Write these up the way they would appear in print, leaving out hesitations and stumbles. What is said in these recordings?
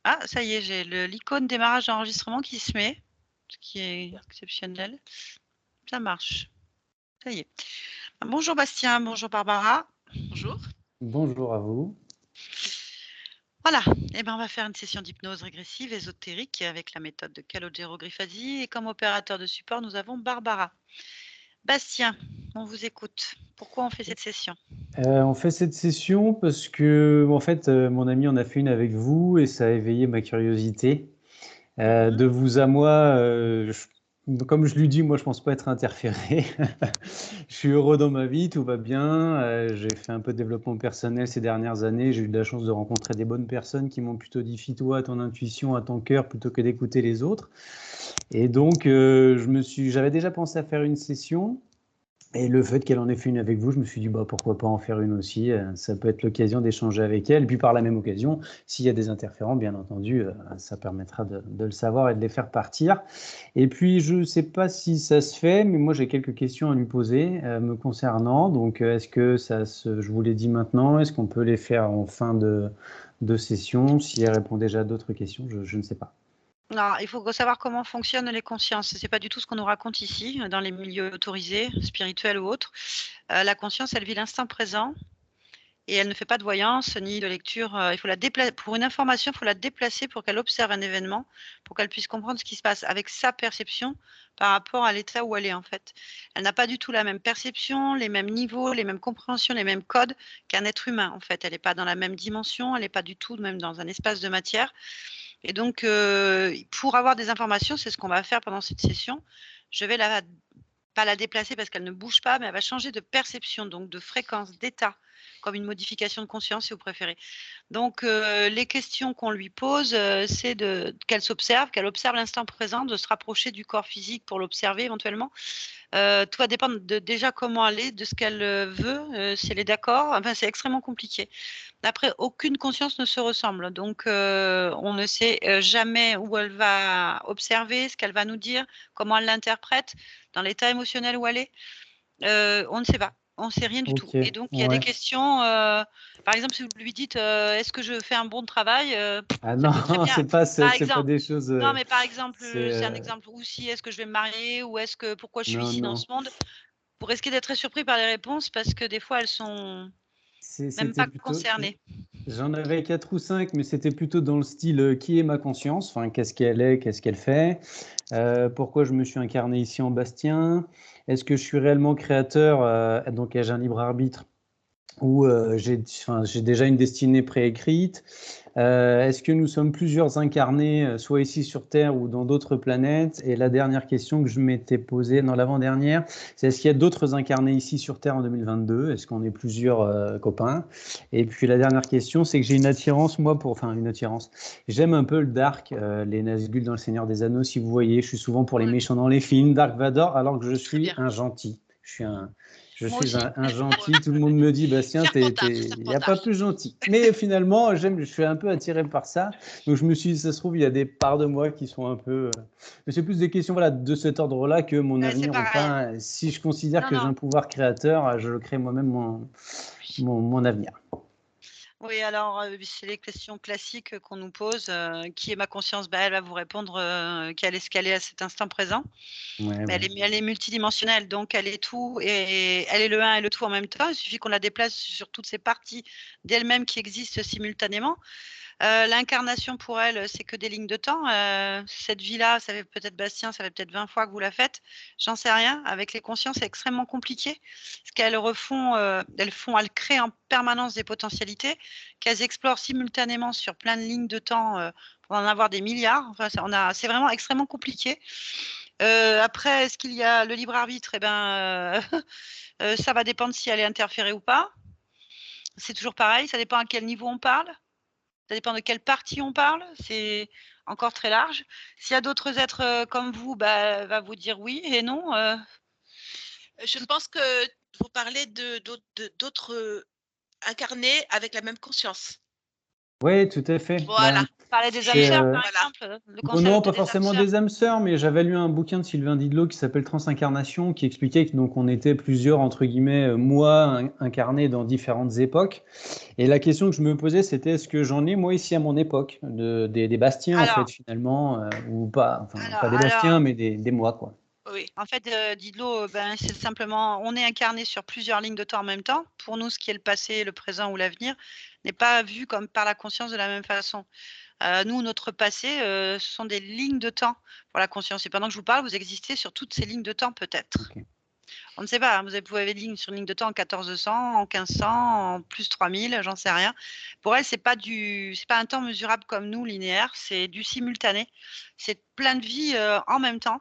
Ah, ça y est, j'ai l'icône démarrage d'enregistrement qui se met, ce qui est exceptionnel. Ça marche. Ça y est. Bonjour Bastien, bonjour Barbara. Bonjour. Bonjour à vous. Voilà, eh ben, on va faire une session d'hypnose régressive ésotérique avec la méthode de Calogero Griffasi et comme opérateur de support, nous avons Barbara. Bastien, on vous écoute. Pourquoi on fait cette session? On fait cette session parce que, en fait, mon ami en a fait une avec vous et ça a éveillé ma curiosité. De vous à moi, comme je lui dis, moi, je pense pas être interféré. Je suis heureux dans ma vie, tout va bien. J'ai fait un peu de développement personnel ces dernières années. J'ai eu de la chance de rencontrer des bonnes personnes qui m'ont plutôt dit fie-toi à ton intuition, à ton cœur, plutôt que d'écouter les autres. Et donc, j'avais déjà pensé à faire une session. Et le fait qu'elle en ait fait une avec vous, je me suis dit, bah, pourquoi pas en faire une aussi. Ça peut être l'occasion d'échanger avec elle. Et puis par la même occasion, s'il y a des interférents, bien entendu, ça permettra de le savoir et de les faire partir. Et puis, je ne sais pas si ça se fait, mais moi j'ai quelques questions à lui poser me concernant. Donc, est-ce que je vous l'ai dit maintenant, est-ce qu'on peut les faire en fin de session? Si elle répond déjà à d'autres questions, je ne sais pas. Alors, il faut savoir comment fonctionnent les consciences. C'est pas du tout ce qu'on nous raconte ici, dans les milieux autorisés, spirituels ou autres. La conscience, elle vit l'instant présent et elle ne fait pas de voyance ni de lecture. Il faut la déplacer pour une information, il faut la déplacer pour qu'elle observe un événement, pour qu'elle puisse comprendre ce qui se passe avec sa perception par rapport à l'état où elle est en fait. Elle n'a pas du tout la même perception, les mêmes niveaux, les mêmes compréhensions, les mêmes codes qu'un être humain en fait. Elle n'est pas dans la même dimension, elle n'est pas du tout même dans un espace de matière. Et donc, pour avoir des informations, c'est ce qu'on va faire pendant cette session. Je vais pas la déplacer parce qu'elle ne bouge pas, mais elle va changer de perception, donc de fréquence, d'état, comme une modification de conscience si vous préférez. Donc, les questions qu'on lui pose, c'est qu'elle observe l'instant présent, de se rapprocher du corps physique pour l'observer éventuellement. Tout va dépendre de déjà comment elle est, de ce qu'elle veut, si elle est d'accord. Enfin, c'est extrêmement compliqué. Après, aucune conscience ne se ressemble. Donc, on ne sait jamais où elle va observer, ce qu'elle va nous dire, comment elle l'interprète, dans l'état émotionnel où elle est. On ne sait pas. On ne sait rien du tout. Ok, Et donc, il y a des ouais. questions. Par exemple, si vous lui dites est-ce que je fais un bon travail Ah ça non, peut très bien. Par c'est pas exemple. des choses. Non, mais par exemple, C'est c'est un exemple. Ou si est-ce que je vais me marier, ou pourquoi je suis non, ici dans ce non. monde. Vous risquez d'être très surpris par les réponses parce que des fois, elles sont même C'était pas plutôt. concernées. J'en avais 4 ou 5, mais c'était plutôt dans le style qui est ma conscience, enfin, qu'est-ce qu'elle est, qu'est-ce qu'elle fait, pourquoi je me suis incarné ici en Bastien, est-ce que je suis réellement créateur, donc ai-je un libre arbitre, ou j'ai déjà une destinée préécrite. Est-ce que nous sommes plusieurs incarnés, soit ici sur Terre ou dans d'autres planètes? Et la dernière question que je m'étais posée dans l'avant-dernière, c'est est-ce qu'il y a d'autres incarnés ici sur Terre en 2022? Est-ce qu'on est plusieurs copains? Et puis la dernière question, c'est que j'ai une attirance, moi, une attirance. J'aime un peu le dark, les Nazgûl dans Le Seigneur des Anneaux, si vous voyez. Je suis souvent pour les Ouais, méchants dans les films, Dark Vador, alors que je très suis bien. un gentil. Je Moi suis aussi. un gentil. Tout le monde me dit, Bastien, Serpentard, il n'y a pas Serpentard. plus gentil. Mais finalement, je suis un peu attiré par ça. Donc je me suis dit, ça se trouve, il y a des parts de moi qui sont un peu. Mais c'est plus des questions voilà, de cet ordre-là que mon Ouais, c'est avenir ou pareil. pas. Si je considère Non, que j'ai non. un pouvoir créateur, je crée moi-même mon avenir. Oui, alors, c'est les questions classiques qu'on nous pose, qui est ma conscience? Bah, elle va vous répondre, qu'elle est ce qu'elle est à cet instant présent. Ouais, Mais ouais. elle est multidimensionnelle, donc elle est tout et elle est le un et le tout en même temps. Il suffit qu'on la déplace sur toutes ces parties d'elle-même qui existent simultanément. L'incarnation pour elle, c'est que des lignes de temps. Cette vie-là, ça fait peut-être Bastien, ça fait peut-être 20 fois que vous la faites, j'en sais rien. Avec les consciences, c'est extrêmement compliqué. Ce qu'elles refont, elles créent en permanence des potentialités qu'elles explorent simultanément sur plein de lignes de temps, pour en avoir des milliards. Enfin, c'est vraiment extrêmement compliqué. Après, est-ce qu'il y a le libre arbitre? Eh ben, ça va dépendre si elle est interférée ou pas. C'est toujours pareil, ça dépend à quel niveau on parle. Ça dépend de quelle partie on parle, c'est encore très large. S'il y a d'autres êtres, comme vous, bah, elle va vous dire oui et non, Je pense que vous parlez d'autres incarnés avec la même conscience. Oui, tout à fait. Voilà. Vous parlez des âmes c'est, sœurs, par Voilà. exemple, le non, non, concept pas des âmes forcément sœurs. des âmes sœurs, mais j'avais lu un bouquin de Sylvain Didlot qui s'appelle Transincarnation, qui expliquait que donc on était plusieurs entre guillemets moi incarnés dans différentes époques. Et la question que je me posais, c'était est-ce que j'en ai moi ici à mon époque, des Bastiens en fait Alors, finalement, ou pas, enfin pas des alors, Bastiens, mais des moi quoi. Oui. en fait, Diderot, ben, c'est simplement, on est incarné sur plusieurs lignes de temps en même temps. Pour nous, ce qui est le passé, le présent ou l'avenir n'est pas vu comme par la conscience de la même façon. Nous, notre passé, ce sont des lignes de temps pour la conscience. Et pendant que je vous parle, vous existez sur toutes ces lignes de temps, peut-être. Ok. On ne sait pas, hein, vous pouvez avoir ligne sur une ligne de temps en 1400, en 1500, en plus 3000, j'en sais rien. Pour elle, c'est pas un temps mesurable comme nous, linéaire, c'est du simultané. C'est plein de vies en même temps.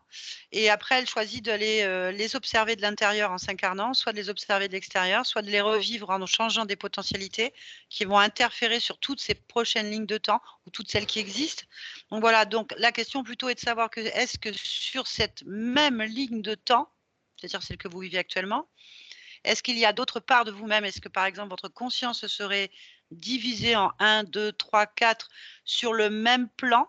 Et après, elle choisit de les observer de l'intérieur en s'incarnant, soit de les observer de l'extérieur, soit de les revivre en changeant des potentialités qui vont interférer sur toutes ces prochaines lignes de temps ou toutes celles qui existent. Donc voilà, donc la question plutôt est de savoir que est-ce que sur cette même ligne de temps, c'est-à-dire celle que vous vivez actuellement, est-ce qu'il y a d'autres parts de vous-même? Est-ce que, par exemple, votre conscience serait divisée en 1, 2, 3, 4 sur le même plan,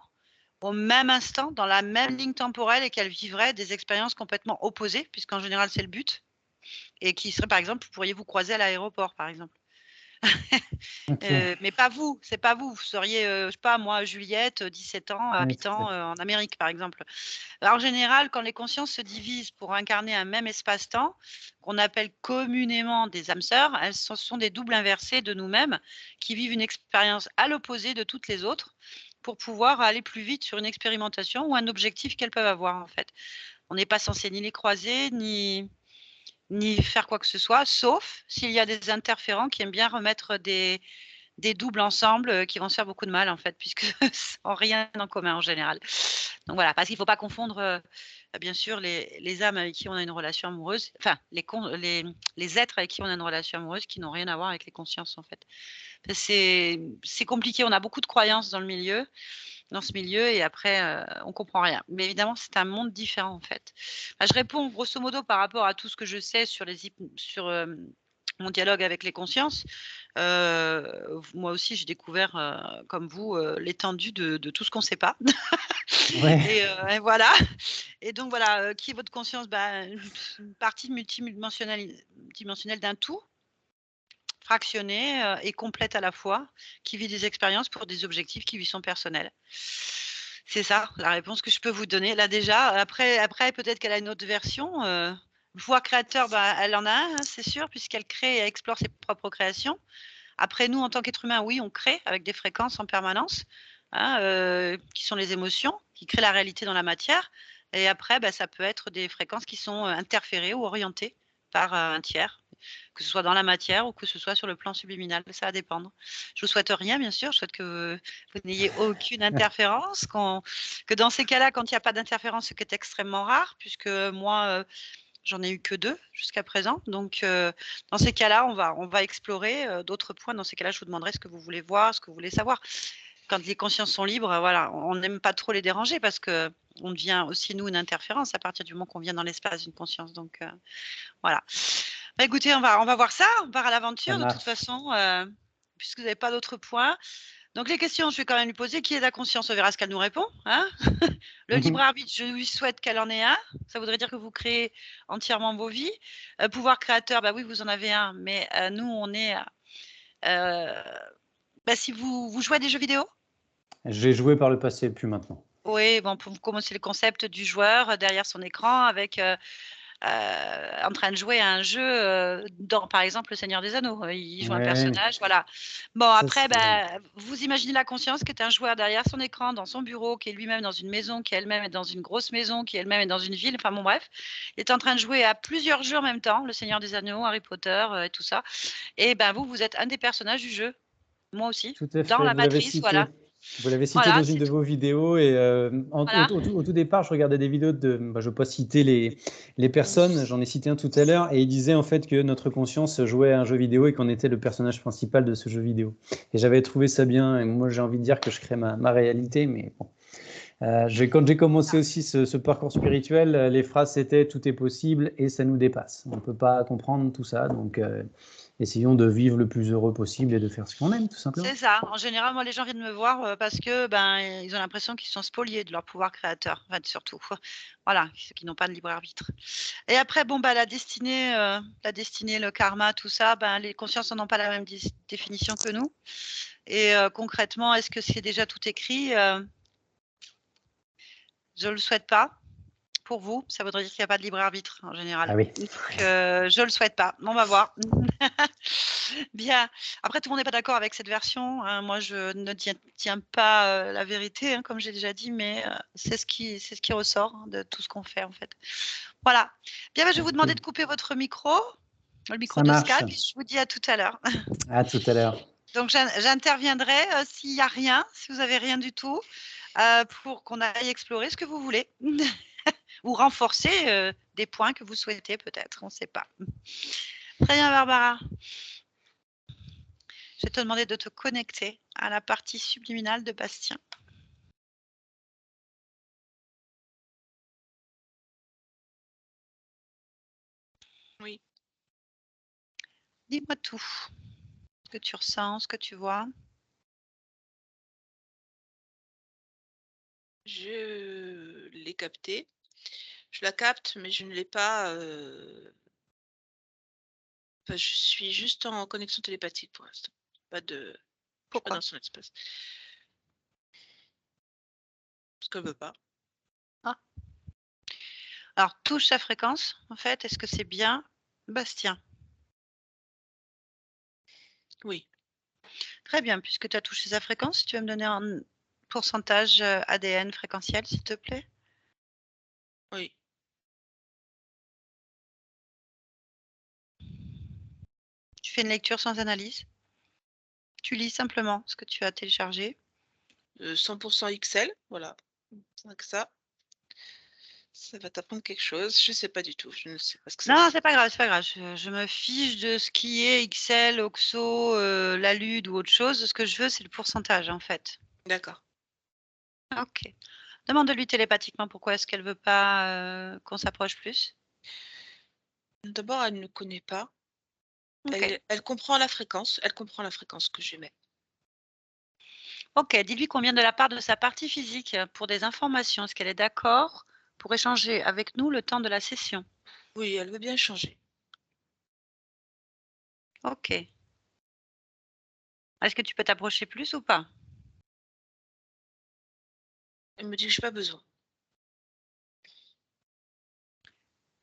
au même instant, dans la même ligne temporelle et qu'elle vivrait des expériences complètement opposées, puisqu'en général, c'est le but, et qui serait, par exemple, pourriez vous croiser à l'aéroport, par exemple. Ok. Mais pas vous, c'est pas vous. Vous seriez, je sais pas moi, Juliette, 17 ans, Ouais, habitant en Amérique, par exemple. Alors, en général, quand les consciences se divisent pour incarner un même espace-temps, qu'on appelle communément des âmes sœurs, elles sont des doubles inversés de nous-mêmes qui vivent une expérience à l'opposé de toutes les autres pour pouvoir aller plus vite sur une expérimentation ou un objectif qu'elles peuvent avoir, en fait. On n'est pas censé ni les croiser, ni faire quoi que ce soit, sauf s'il y a des interférents qui aiment bien remettre des doubles ensemble qui vont se faire beaucoup de mal, en fait, puisque ont rien en commun en général. Donc voilà, parce qu'il ne faut pas confondre, bien sûr, les âmes avec qui on a une relation amoureuse, enfin, les êtres avec qui on a une relation amoureuse qui n'ont rien à voir avec les consciences, en fait. C'est compliqué, on a beaucoup de croyances dans ce milieu, et après, on comprend rien. Mais évidemment, c'est un monde différent, en fait. Bah, je réponds grosso modo par rapport à tout ce que je sais sur mon dialogue avec les consciences. Moi aussi, j'ai découvert, comme vous, l'étendue de tout ce qu'on ne sait pas. Ouais. Et voilà. Et donc voilà, qui est votre conscience? Bah, une partie multidimensionnelle d'un tout, fractionnée, et complète à la fois, qui vit des expériences pour des objectifs qui lui sont personnels. C'est ça, la réponse que je peux vous donner là déjà. Après peut-être qu'elle a une autre version, pouvoir créateur, bah, elle en a un, hein, c'est sûr, puisqu'elle crée et explore ses propres créations. Après, nous, en tant qu'être humain, oui, on crée avec des fréquences en permanence, hein, qui sont les émotions, qui créent la réalité dans la matière. Et après, bah, ça peut être des fréquences qui sont interférées ou orientées par un tiers, que ce soit dans la matière ou que ce soit sur le plan subliminal. Ça va dépendre. Je vous souhaite rien, bien sûr. Je souhaite que vous n'ayez aucune interférence. Que dans ces cas-là, quand il n'y a pas d'interférence, ce qui est extrêmement rare, puisque moi, j'en ai eu que 2 jusqu'à présent. Donc, dans ces cas-là, on va explorer d'autres points. Dans ces cas-là, je vous demanderai ce que vous voulez voir, ce que vous voulez savoir. Quand les consciences sont libres, voilà, on n'aime pas trop les déranger parce qu'on devient aussi, nous, une interférence à partir du moment qu'on vient dans l'espace d'une conscience. Donc, voilà. Bah, écoutez, on va voir ça. On part à Ça l'aventure de toute marche. façon, puisque vous n'avez pas d'autres points. Donc, les questions, je vais quand même lui poser. Qui est la conscience? On verra ce qu'elle nous répond. Hein. Le libre arbitre, je lui souhaite qu'elle en ait un. Ça voudrait dire que vous créez entièrement vos vies. Pouvoir créateur, bah oui, vous en avez un, mais nous, on est. Bah, si vous jouez à des jeux vidéo? J'ai joué par le passé, plus maintenant. Oui, bon, pour vous commencer le concept du joueur derrière son écran avec en train de jouer à un jeu dans, par exemple, Le Seigneur des Anneaux. Il joue un Ouais, personnage, voilà. Bon, ça après, c'est. bah, vous imaginez la conscience qui est un joueur derrière son écran, dans son bureau, qui est lui-même dans une maison, qui elle-même est dans une grosse maison, qui elle-même est dans une ville. Enfin bon, bref, il est en train de jouer à plusieurs jeux en même temps, Le Seigneur des Anneaux, Harry Potter et tout ça. Et ben vous êtes un des personnages du jeu. Moi aussi, Tout à dans fait, la matrice, voilà. vous l'avez cité Voilà, dans une c'est de tout. vos vidéos et Voilà. au tout départ, je regardais des vidéos de, bah, je ne vais pas citer les personnes, j'en ai cité un tout à l'heure et il disait en fait que notre conscience jouait à un jeu vidéo et qu'on était le personnage principal de ce jeu vidéo. Et j'avais trouvé ça bien et moi j'ai envie de dire que je crée ma réalité, mais bon. Quand j'ai commencé aussi ce parcours spirituel, les phrases c'était tout est possible et ça nous dépasse. On ne peut pas comprendre tout ça, donc essayons de vivre le plus heureux possible et de faire ce qu'on aime, tout simplement. C'est ça. En général, moi, les gens viennent me voir parce que ils ont l'impression qu'ils sont spoliés de leur pouvoir créateur, en fait, surtout. Voilà, ceux qui n'ont pas de libre arbitre. Et après, la destinée, le karma, tout ça, les consciences n'en ont pas la même définition que nous. Et concrètement, est-ce que c'est déjà tout écrit? Je ne le souhaite pas. Pour vous, ça voudrait dire qu'il n'y a pas de libre arbitre en général. Ah oui. Donc, je ne le souhaite pas. On va voir. Bien. Après, tout le monde n'est pas d'accord avec cette version. Hein. Moi, je ne tiens pas la vérité, hein, comme j'ai déjà dit, mais c'est ce qui ressort de tout ce qu'on fait, en fait. Voilà. Bien, je vais vous demander de couper votre micro, le micro Ça de marche. Skype. Je vous dis à tout à l'heure. À tout à l'heure. Donc, j'interviendrai s'il n'y a rien, si vous n'avez rien du tout, pour qu'on aille explorer ce que vous voulez. Ou renforcer des points que vous souhaitez peut-être, on ne sait pas. Très bien, Barbara. Je vais te demander de te connecter à la partie subliminale de Bastien. Oui. Dis-moi tout. Ce que tu ressens, ce que tu vois. Je l'ai capté. Je la capte, mais je ne l'ai pas. Enfin, je suis juste en connexion télépathique pour l'instant. Je suis pas dans son espace. Parce qu'elle veut pas. Ah. Alors, touche sa fréquence, en fait. Est-ce que c'est bien Bastien? Oui. Très bien, puisque tu as touché sa fréquence, tu vas me donner un pourcentage ADN fréquentiel, s'il te plaît. Oui. Tu fais une lecture sans analyse. Tu lis simplement ce que tu as téléchargé. 100% XL, voilà. Rien que ça. Ça va t'apprendre quelque chose. Je ne sais pas du tout. Je ne sais pas ce que ça veut Non, dire. c'est pas grave, c'est pas grave. Je me fiche de ce qui est XL, OXO, Lalude ou autre chose. Ce que je veux, c'est le pourcentage, en fait. D'accord. OK. Demande-lui télépathiquement pourquoi est-ce qu'elle veut pas, qu'on s'approche plus? D'abord, elle ne connaît pas. OK. Elle comprend la fréquence. Elle comprend la fréquence que j'émets. OK, dis-lui qu'on vient de la part de sa partie physique pour des informations. Est-ce qu'elle est d'accord pour échanger avec nous le temps de la session? Oui, elle veut bien changer. OK. Est-ce que tu peux t'approcher plus ou pas? Elle me dit que j'ai pas besoin.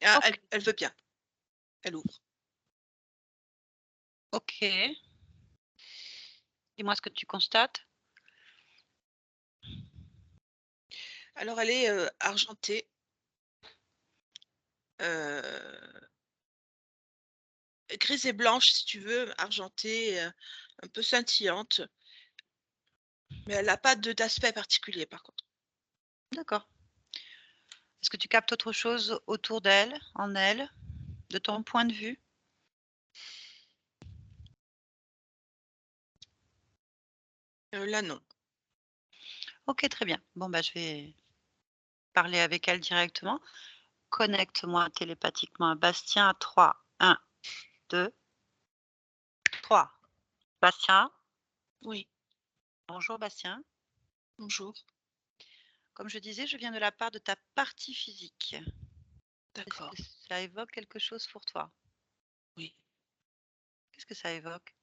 Ah, OK. elle veut bien. Elle ouvre. OK. Dis-moi ce que tu constates. Alors elle est, argentée. Heu, grise et blanche si tu veux, argentée, un peu scintillante. Mais elle a pas d'aspect particulier par contre. D'accord. Est-ce que tu captes autre chose autour d'elle, en elle, de ton point de vue? Là non. OK, très bien. Bon, je vais parler avec elle directement. Connecte-moi télépathiquement à Bastien à 3. 1, 2, 3. Bastien? Oui, Bonjour Bastien. bonjour. Comme je disais, je viens de la part de ta partie physique. Est-ce D'accord. que ça évoque quelque chose pour toi? Oui, Qu'est-ce que ça évoque?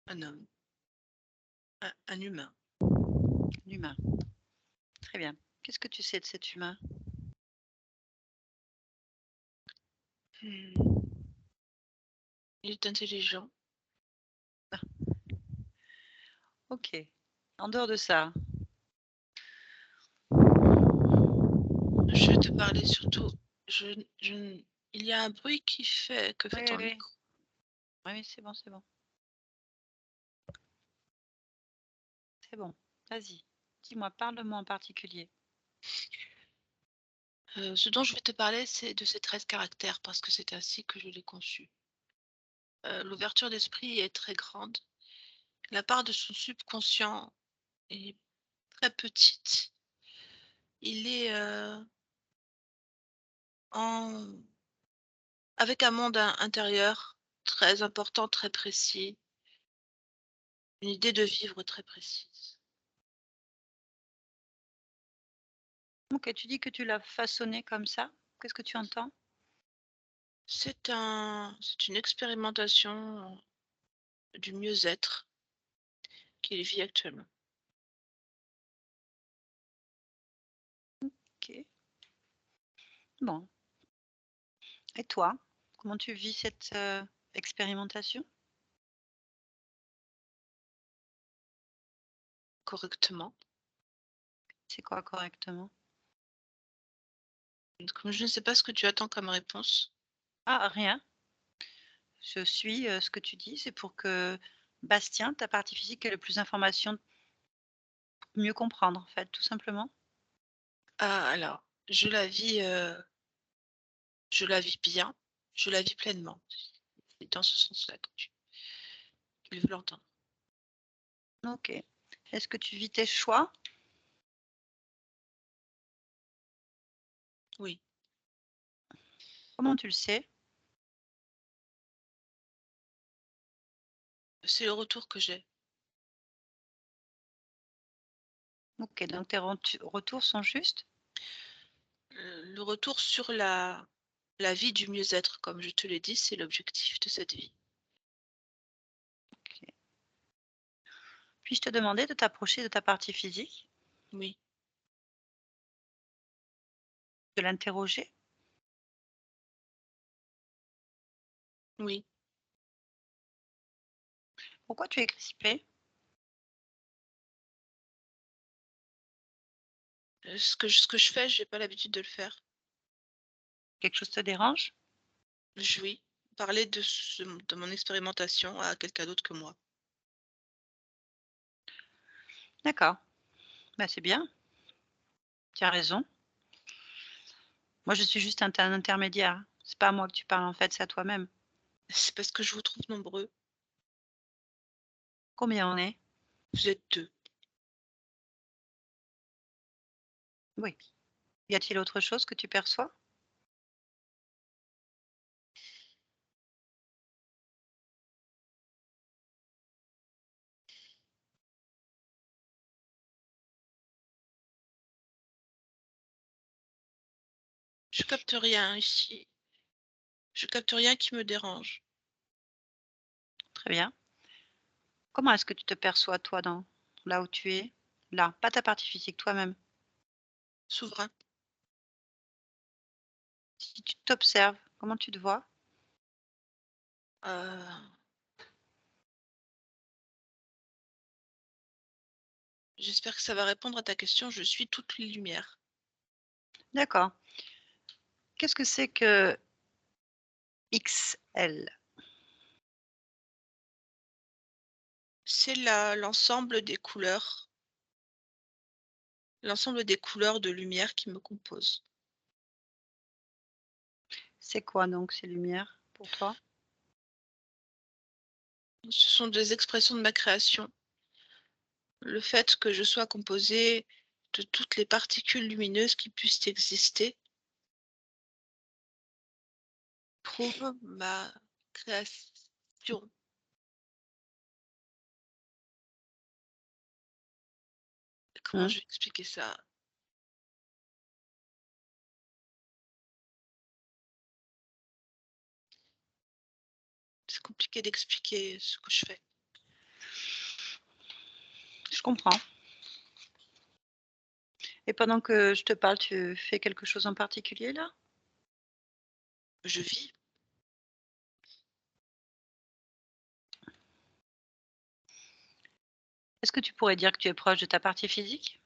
un homme. Un humain. Un humain. Très bien. Qu'est-ce que tu sais de cet humain? Mmh. Il est intelligent. OK. En dehors de ça? Je vais te parler surtout il y a un bruit que fait Oui, ton oui. micro. Oui, c'est bon, c'est bon. C'est bon. Vas-y. Dis-moi, parle-moi en particulier. Ce dont je vais te parler, c'est de ces 13 caractères parce que c'est ainsi que je l'ai conçu. L'ouverture d'esprit est très grande. La part de son subconscient est très petite. Il est, en avec un monde intérieur très important, très précis. Une idée de vivre très précise. Ok, tu dis que tu l'as façonné comme ça. Qu'est-ce que tu entends? C'est une expérimentation du mieux-être qu'il vit actuellement. Ok. Bon. Et toi, comment tu vis cette expérimentation? Correctement. C'est quoi correctement? Comme je ne sais pas ce que tu attends comme réponse. Ah, rien. Je suis ce que tu dis. C'est pour que Bastien, ta partie physique, ait le plus d'informations pour mieux comprendre, en fait, tout simplement. Ah, alors, je la vis bien, je la vis pleinement. C'est dans ce sens-là que tu veux l'entendre. Ok. Est-ce que tu vis tes choix? Oui. Comment tu le sais? C'est le retour que j'ai. Ok, donc tes retours sont justes? Le retour sur la vie du mieux-être, comme je te l'ai dit, c'est l'objectif de cette vie. Ok. Puis-je te demander de t'approcher de ta partie physique, Oui, de l'interroger? oui. Pourquoi tu es crispé? Ce que je fais, j'ai pas l'habitude de le faire. Quelque chose te dérange? Oui, parler de mon expérimentation à quelqu'un d'autre que moi. D'accord. Bah, c'est bien. Tu as raison. Moi, je suis juste un intermédiaire. C'est pas à moi que tu parles, en fait, c'est à toi-même. C'est parce que je vous trouve nombreux. Combien on est? Vous êtes 2. Oui. Y a-t-il autre chose que tu perçois? Je capte rien ici. Je capte rien qui me dérange. Très bien. Comment est-ce que tu te perçois, toi, dans là où tu es? Là, pas ta partie physique, toi-même. Souverain. Si tu t'observes, comment tu te vois? Euh, J'espère que ça va répondre à ta question. Je suis toute lumière. D'accord. Qu'est-ce que c'est que XL? C'est l'ensemble des couleurs de lumière qui me composent. C'est quoi donc ces lumières pour toi? Ce sont des expressions de ma création. Le fait que je sois composée de toutes les particules lumineuses qui puissent exister prouve ma création. Comment Mmh. je vais expliquer ça? C'est compliqué d'expliquer ce que je fais. Je comprends. Et pendant que je te parle, tu fais quelque chose en particulier là? Je vis. Est-ce que tu pourrais dire que tu es proche de ta partie physique?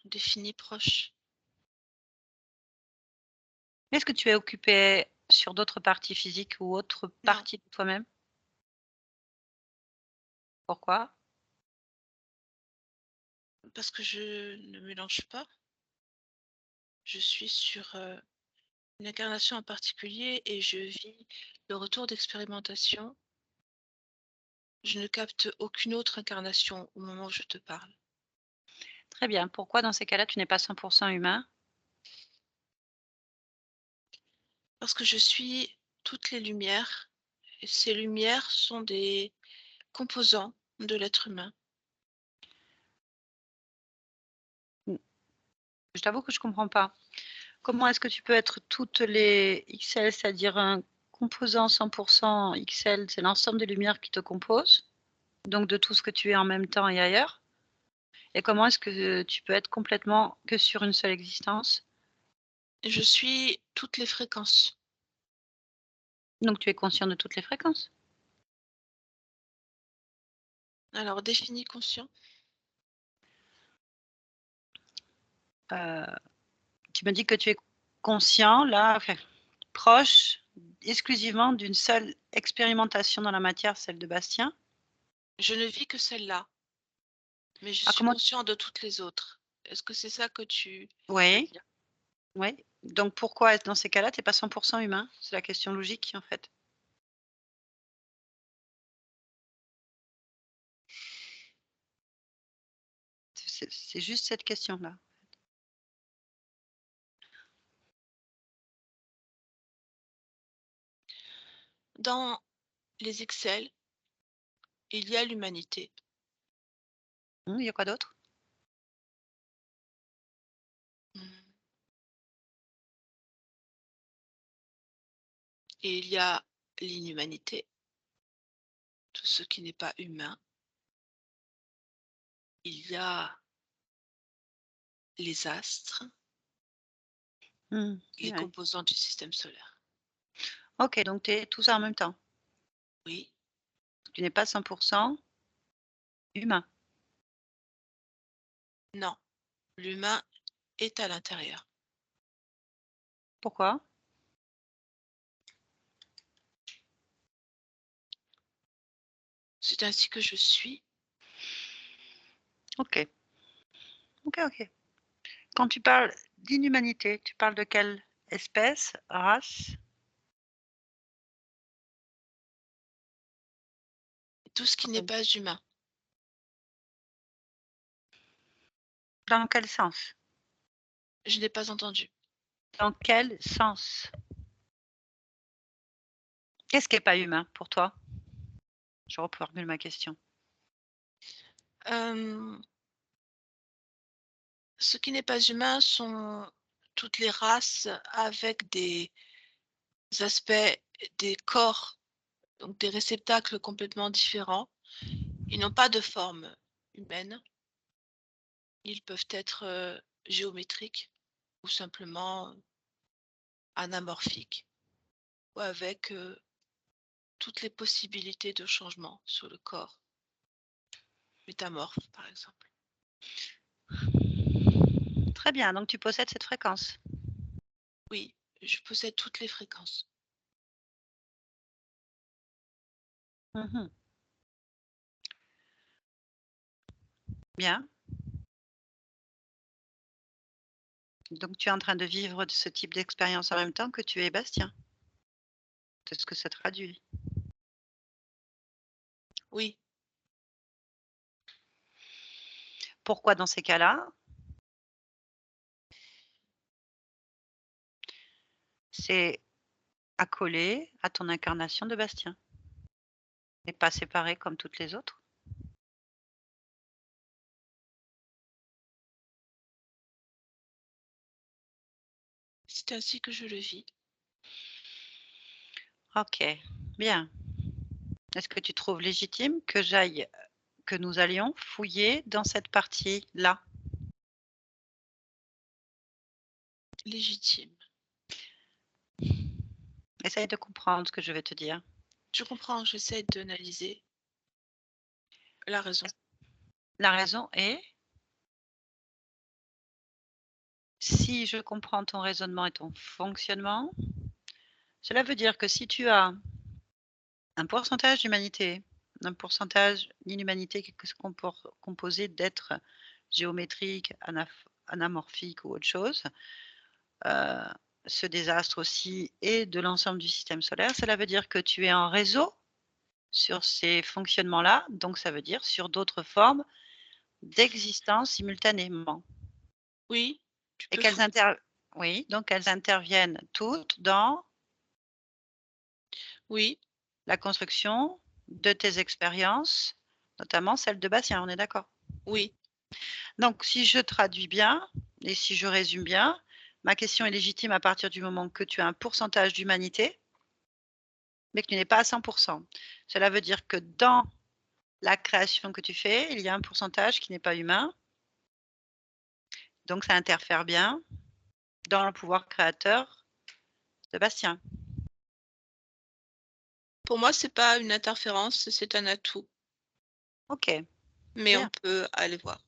Défini proche. Est-ce que tu es occupé sur d'autres parties physiques ou autres Non, parties de toi-même? Pourquoi? parce que je ne mélange pas. Je suis sur une incarnation en particulier et je vis le retour d'expérimentation. Je ne capte aucune autre incarnation au moment où je te parle. Très bien. Pourquoi dans ces cas-là, tu n'es pas 100% humain? Parce que je suis toutes les lumières et ces lumières sont des composants de l'être humain. Je t'avoue que je comprends pas. Comment est-ce que tu peux être toutes les XL, c'est-à-dire un composant 100 XL, c'est l'ensemble des lumières qui te composent, donc de tout ce que tu es en même temps et ailleurs? Et comment est-ce que tu peux être complètement que sur une seule existence? Je suis toutes les fréquences. Donc tu es conscient de toutes les fréquences? Alors définis conscient. Heu, Tu me dis que tu es conscient là, enfin, proche exclusivement d'une seule expérimentation dans la matière, celle de Bastien? Je ne vis que celle-là, mais je Ah suis comment conscient de toutes les autres. Est-ce que c'est ça que tu veux Oui, dire? oui. Donc pourquoi dans ces cas-là, tu es pas 100 humain? C'est la question logique, en fait. C'est juste cette question-là. Dans les Excel, il y a l'humanité. Il y a quoi d'autre? Mmh. Et il y a l'inhumanité, tout ce qui n'est pas humain. Il y a les astres, les Ouais. composants du système solaire. OK, donc tu es tout ça en même temps. Oui, Tu n'es pas 100 humain. non, l'humain est à l'intérieur. Pourquoi? C'est ainsi que je suis. OK. OK, OK. Quand tu parles d'inhumanité, tu parles de quelle espèce, race? Tout ce qui n'est pas humain. Dans quel sens? Je n'ai pas entendu. Dans quel sens? Qu'est-ce qui est pas humain pour toi? Je reformule ma question. Hem, Ce qui n'est pas humain sont toutes les races avec des aspects, des corps, donc des réceptacles complètement différents. Ils n'ont pas de forme humaine. Ils peuvent être, géométriques ou simplement anamorphiques ou avec, toutes les possibilités de changement sur le corps. Métamorphe, par exemple. Très bien, donc tu possèdes cette fréquence. Oui, je possède toutes les fréquences. Mmh. Bien. Donc tu es en train de vivre ce type d'expérience en même temps que tu es Bastien? C'est ce que ça traduit. Oui, Pourquoi dans ces cas-là, c'est accolé à ton incarnation de Bastien et pas séparé comme toutes les autres? c'est ainsi que je le vis. OK, bien. Est-ce que tu trouves légitime que nous allions fouiller dans cette partie-là? Légitime. Essaye de comprendre ce que je vais te dire. Je comprends, j'essaie d'analyser la raison. La raison est, si je comprends ton raisonnement et ton fonctionnement, cela veut dire que si tu as un pourcentage d'humanité, un pourcentage d'inhumanité qui est composé d'êtres géométriques, anamorphiques ou autre chose, heu, ce désastre aussi et de l'ensemble du système solaire, cela veut dire que tu es en réseau sur ces fonctionnements-là, donc ça veut dire sur d'autres formes d'existence simultanément Oui, tu et peux fouiller. oui, donc elles interviennent toutes dans Oui, la construction de tes expériences, notamment celle de Bastien, on est d'accord? oui, Donc si je traduis bien et si je résume bien, ma question est légitime à partir du moment que tu as un pourcentage d'humanité, mais que tu n'es pas à 100. Cela veut dire que dans la création que tu fais, il y a un pourcentage qui n'est pas humain, donc ça interfère bien dans le pouvoir créateur de Bastien. pour moi, c'est pas une interférence, c'est un atout, OK, mais on bien. peut aller voir.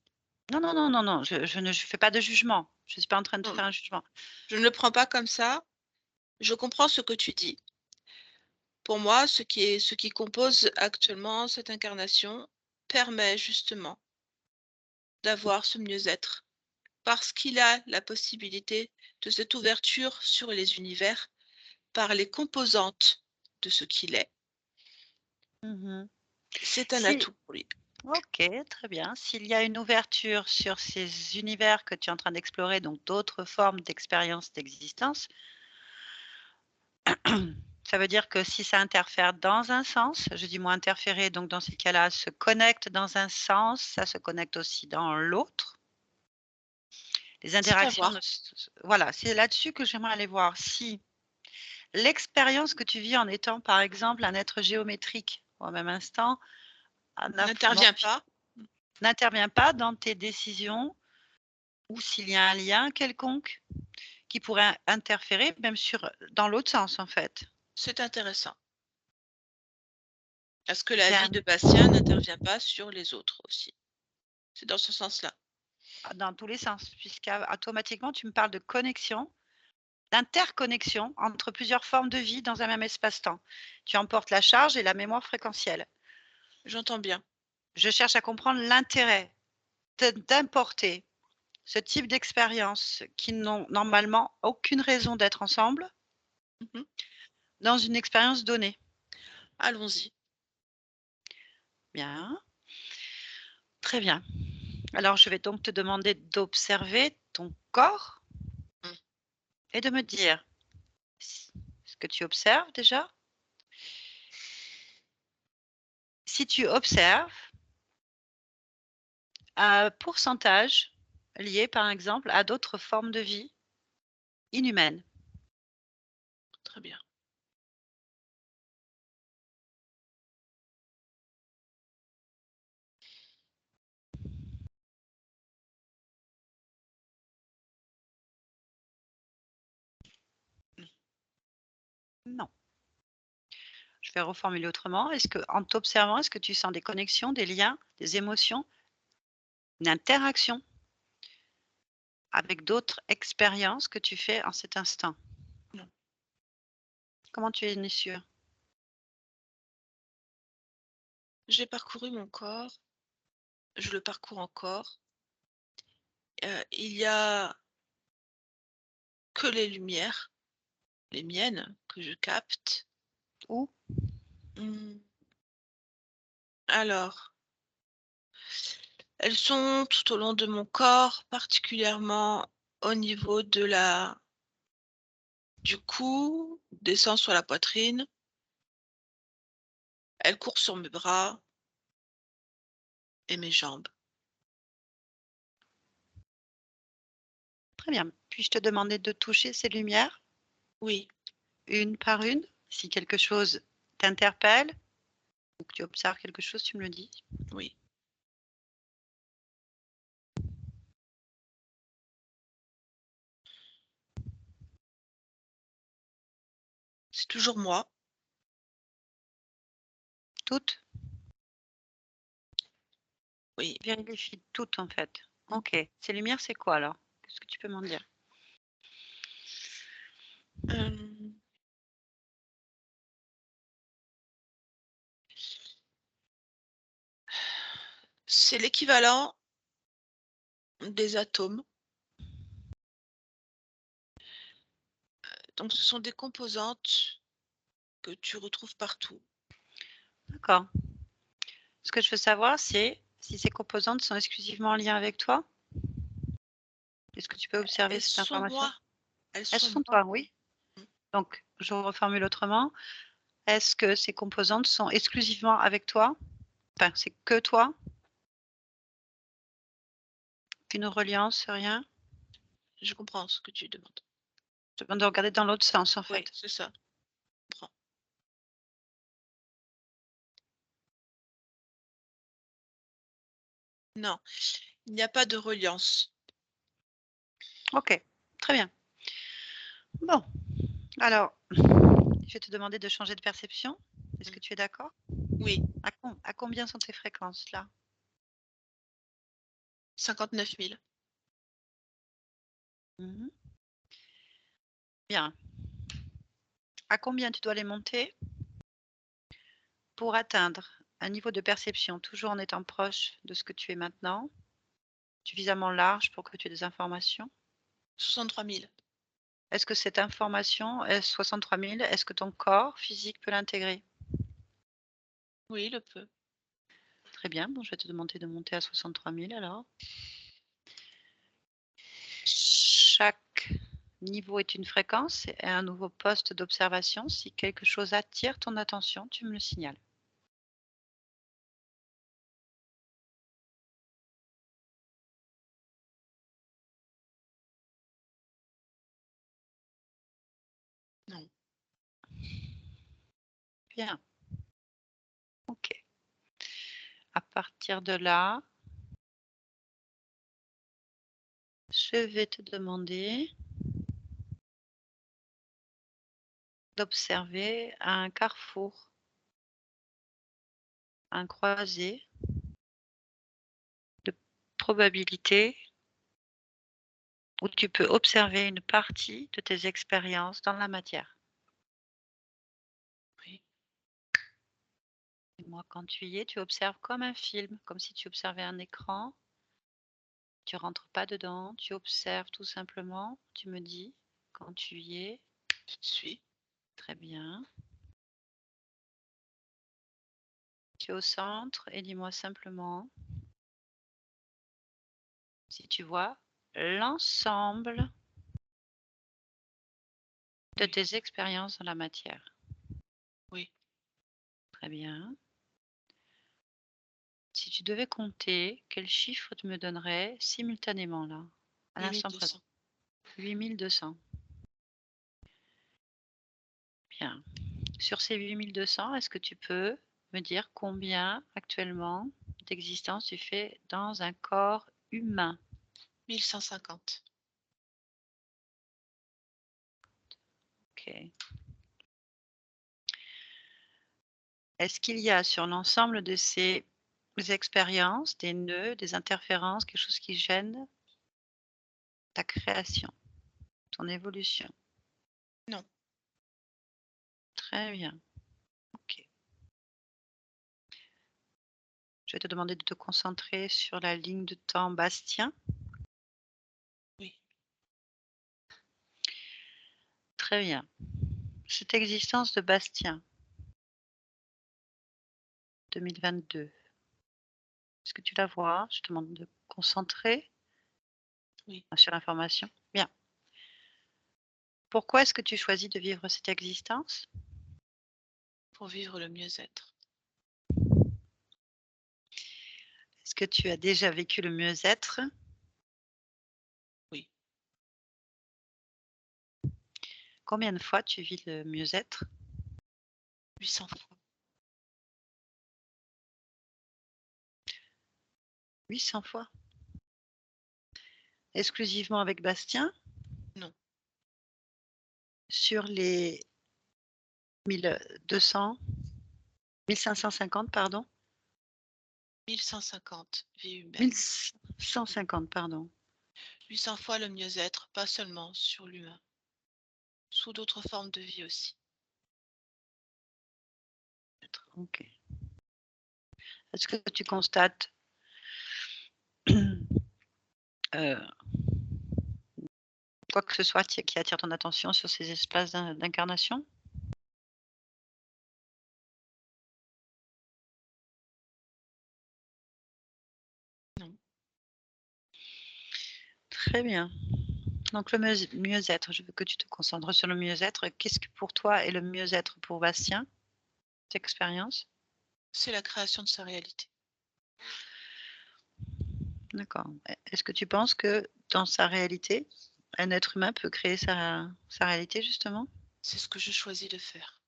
Non, non, non, non, non, je ne fais pas de jugement. Je ne suis pas en train de Non, faire un jugement. je ne le prends pas comme ça. Je comprends ce que tu dis. Pour moi, ce qui compose actuellement cette incarnation permet justement d'avoir ce mieux-être, parce qu'il a la possibilité de cette ouverture sur les univers par les composantes de ce qu'il est. Mmh. C'est un Si atout pour lui. OK, très bien. S'il y a une ouverture sur ces univers que tu es en train d'explorer, donc d'autres formes d'expérience d'existence, ça veut dire que si ça interfère dans un sens, je dis moi interférer, donc dans ces cas-là, se connecte dans un sens, ça se connecte aussi dans l'autre. Les C'est à interactions voir. ne s voilà, c'est là-dessus que j'aimerais aller voir si l'expérience que tu vis en étant, par exemple, un être géométrique au même instant, N'intervient pas. n'intervient pas dans tes décisions ou s'il y a un lien quelconque qui pourrait interférer même dans l'autre sens, en fait. C'est intéressant. Parce que la Bien, vie de Bastien n'intervient pas sur les autres aussi. C'est dans ce sens-là. dans tous les sens, automatiquement tu me parles de connexion, d'interconnexion entre plusieurs formes de vie dans un même espace-temps. Tu emportes la charge et la mémoire fréquentielle. J'entends bien. Je cherche à comprendre l'intérêt d'importer ce type d'expériences qui n'ont normalement aucune raison d'être ensemble Mmh. dans une expérience donnée. Allons-y. Bien, très bien. Alors je vais donc te demander d'observer ton corps Mmh. et de me dire ce que tu observes déjà. Si tu observes un pourcentage lié, par exemple, à d'autres formes de vie inhumaines. Très bien. Non. Je vais reformuler autrement. Est-ce que, en t'observant, est-ce que tu sens des connexions, des liens, des émotions, une interaction avec d'autres expériences que tu fais en cet instant? Non. Comment tu en es sûre? J'ai parcouru mon corps, je le parcours encore. Il y a que les lumières, les miennes, que je capte. Où? Mmh, alors, elles sont tout au long de mon corps, particulièrement au niveau du cou, descend sur la poitrine. Elles courent sur mes bras et mes jambes. Très bien. Puis-je te demander de toucher ces lumières, Oui, une par une? Si quelque chose t'interpelle ou que tu observes quelque chose, tu me le dis. oui. C'est toujours moi. Toutes? Oui. Vérifie toutes, en fait. Mmh. OK. Ces lumières, c'est quoi alors? Qu'est-ce que tu peux m'en dire? Hem, c'est l'équivalent des atomes. Donc ce sont des composantes que tu retrouves partout. D'accord. Ce que je veux savoir, c'est si ces composantes sont exclusivement en lien avec toi? Est-ce que tu peux observer Elles cette sont information? moi, elles Elles sont sont moi. toi, oui. Mmh. Donc, je reformule autrement. Est-ce que ces composantes sont exclusivement avec toi? Enfin, c'est que toi? Qu'une reliance, rien? Je comprends ce que tu demandes. Je te demande de regarder dans l'autre sens, en Oui, fait. c'est ça. Je comprends. Non, il n'y a pas de reliance. OK, très bien. Bon, alors, je vais te demander de changer de perception. Est-ce que tu es d'accord? Oui, À combien sont tes fréquences, là? 59 000. Mmh. Bien. À combien tu dois les monter pour atteindre un niveau de perception, toujours en étant proche de ce que tu es maintenant, suffisamment large pour que tu aies des informations? 63 000. Est-ce que cette information, est 63 000, est-ce que ton corps physique peut l'intégrer? Oui, le peut. Très bien, bon, je vais te demander de monter à 63 000 alors. Chaque niveau est une fréquence et un nouveau poste d'observation. Si quelque chose attire ton attention, tu me le signales. Non. Bien. OK. À partir de là, je vais te demander d'observer un carrefour, un croisé de probabilités où tu peux observer une partie de tes expériences dans la matière. Oui. Et moi, quand tu y es, tu observes comme un film, comme si tu observais un écran. Tu rentres pas dedans, tu observes tout simplement. Tu me dis quand tu y es. Je suis. Très bien. Tu es au centre et dis-moi simplement si tu vois l'ensemble de Oui. tes expériences dans la matière. Oui. Très bien. Si tu devais compter, quel chiffre tu me donnerais simultanément là, à l'instant présent? 8200. 8200. Bien. Sur ces 8200, est-ce que tu peux me dire combien actuellement d'existence tu fais dans un corps humain? 1150. OK. Est-ce qu'il y a sur l'ensemble de ces expériences des nœuds, des interférences, quelque chose qui gêne ta création, ton évolution? Non. Très bien. OK. Je vais te demander de te concentrer sur la ligne de temps Bastien. Oui. Très bien. Cette existence de Bastien, 2022, est-ce que tu la vois? Je te demande de concentrer Oui. sur l'information. Bien. Pourquoi est-ce que tu choisis de vivre cette existence? Pour vivre le mieux-être. Est-ce que tu as déjà vécu le mieux-être? Oui. Combien de fois tu vis le mieux-être? 800 fois. 800 fois. Exclusivement avec Bastien? Non. Sur les 1200, 1550, pardon? 1150 vies humaines. 1150, pardon. 800 fois le mieux-être, pas seulement sur l'humain. Sous d'autres formes de vie aussi. OK. Est-ce que tu constates quoi que ce soit qui attire ton attention sur ces espaces d'incarnation? Non. Très bien. Donc le mieux-être, je veux que tu te concentres sur le mieux-être. Qu'est-ce que pour toi est le mieux-être pour Bastien? cette expérience? C'est la création de sa réalité. D'accord. Est-ce que tu penses que dans sa réalité, un être humain peut créer sa réalité justement? C'est ce que je choisis de faire.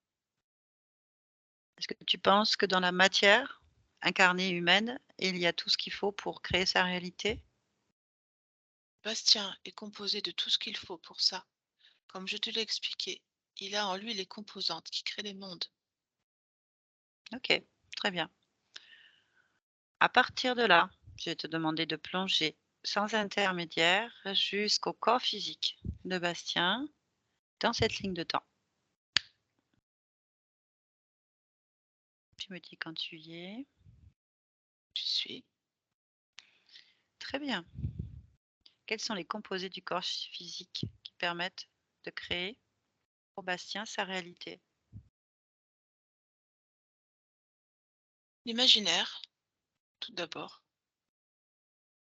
Est-ce que tu penses que dans la matière incarnée humaine, il y a tout ce qu'il faut pour créer sa réalité? Bastien est composé de tout ce qu'il faut pour ça. Comme je te l'ai expliqué, il a en lui les composantes qui créent les mondes. OK, très bien. À partir de là, je vais te demander de plonger sans intermédiaire jusqu'au corps physique de Bastien dans cette ligne de temps. Tu me dis quand tu y es. Je suis. Très bien. Quels sont les composés du corps physique qui permettent de créer pour Bastien sa réalité? L'imaginaire, tout d'abord.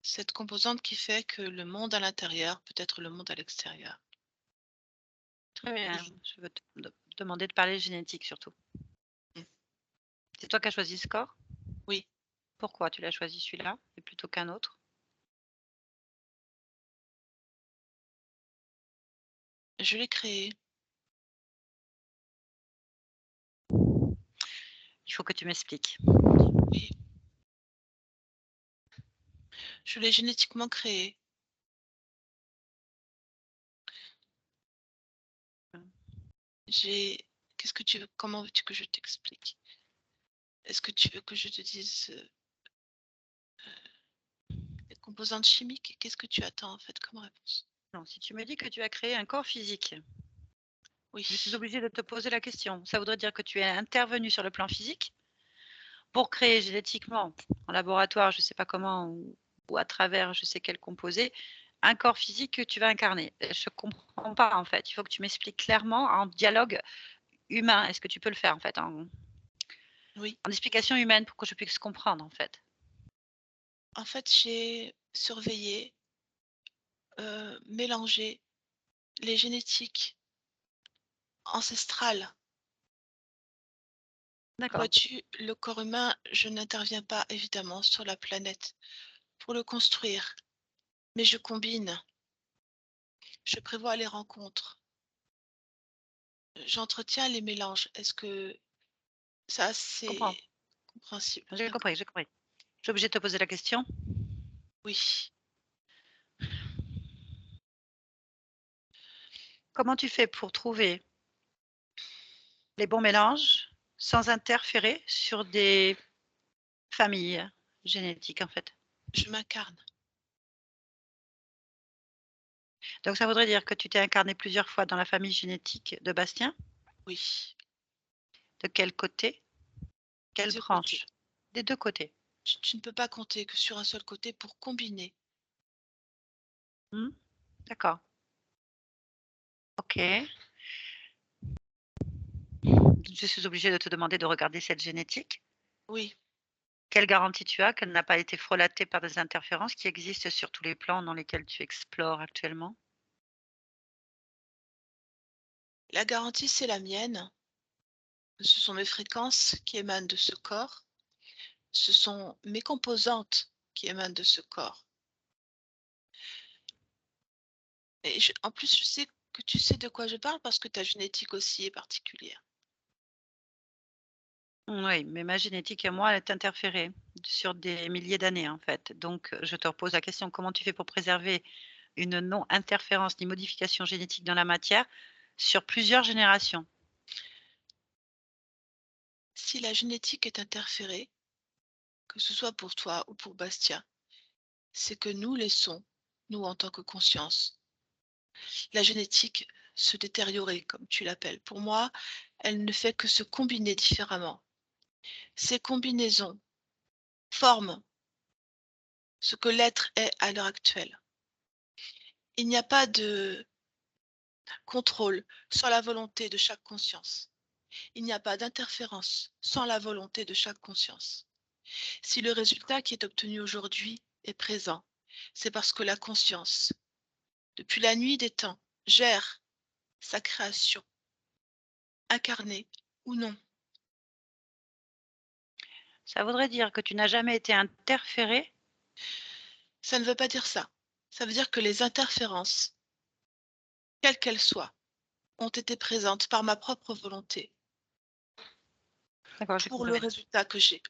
Cette composante qui fait que le monde à l'intérieur peut être le monde à l'extérieur. Très bien. Je- Je veux te demander de parler génétique surtout. Mm. C'est toi qui as choisi ce corps? Oui, Pourquoi tu l'as choisi celui-là et plutôt qu'un autre? je l'ai créé. Il faut que tu m'expliques. Oui, je l'ai génétiquement créé. J'ai. Qu'est-ce que tu veux? Comment veux-tu que je t'explique? Est-ce que tu veux que je te dise les composantes chimiques? Qu'est-ce que tu attends en fait comme réponse? Non, si tu me dis que tu as créé un corps physique, Oui, je suis obligée de te poser la question. Ça voudrait dire que tu es intervenu sur le plan physique pour créer génétiquement, en laboratoire, je ne sais pas comment, ou à travers je sais quel composé, un corps physique que tu vas incarner. Je ne comprends pas en fait. Il faut que tu m'expliques clairement en dialogue humain. Est-ce que tu peux le faire en fait, oui. en explication humaine pour que je puisse comprendre en fait? En fait, j'ai surveillé, mélangé les génétiques ancestrales. D'accord. Vois-tu, le corps humain, je n'interviens pas évidemment sur la planète pour le construire, mais je combine, je prévois les rencontres, j'entretiens les mélanges. Est-ce que ça, Je comprends. c'est compréhensible? J'ai D'accord. compris, j'ai compris. Je suis obligée de te poser la question. Oui. Comment tu fais pour trouver les bons mélanges sans interférer sur des familles génétiques en fait? Je m'incarne. Donc ça voudrait dire que tu t'es incarné plusieurs fois dans la famille génétique de Bastien? Oui. De quel côté? Des Quelle 2 côtés. branche? Des 2 côtés. Tu ne peux pas compter que sur un seul côté pour combiner. Mmh. D'accord. OK. Je suis obligée de te demander de regarder cette génétique. Oui. Quelle garantie tu as qu'elle n'a pas été frelatée par des interférences qui existent sur tous les plans dans lesquels tu explores actuellement? La garantie, c'est la mienne. Ce sont mes fréquences qui émanent de ce corps. Ce sont mes composantes qui émanent de ce corps. Et en plus, je sais que tu sais de quoi je parle parce que ta génétique aussi est particulière. Oui, mais ma génétique à moi, elle est interférée sur des milliers d'années en fait. Donc, je te repose la question, comment tu fais pour préserver une non-interférence ni modification génétique dans la matière sur plusieurs générations? Si la génétique est interférée, que ce soit pour toi ou pour Bastien, c'est que nous laissons, nous en tant que conscience, la génétique se détériorer, comme tu l'appelles. Pour moi, elle ne fait que se combiner différemment. Ces combinaisons forment ce que l'être est à l'heure actuelle. Il n'y a pas de contrôle sans la volonté de chaque conscience. Il n'y a pas d'interférence sans la volonté de chaque conscience. Si le résultat qui est obtenu aujourd'hui est présent, c'est parce que la conscience, depuis la nuit des temps, gère sa création, incarnée ou non. Ça voudrait dire que tu n'as jamais été interféré. Ça ne veut pas dire ça. Ça veut dire que les interférences, quelles qu'elles soient, ont été présentes par ma propre volonté D'accord, j'ai pour le compris. résultat que j'ai.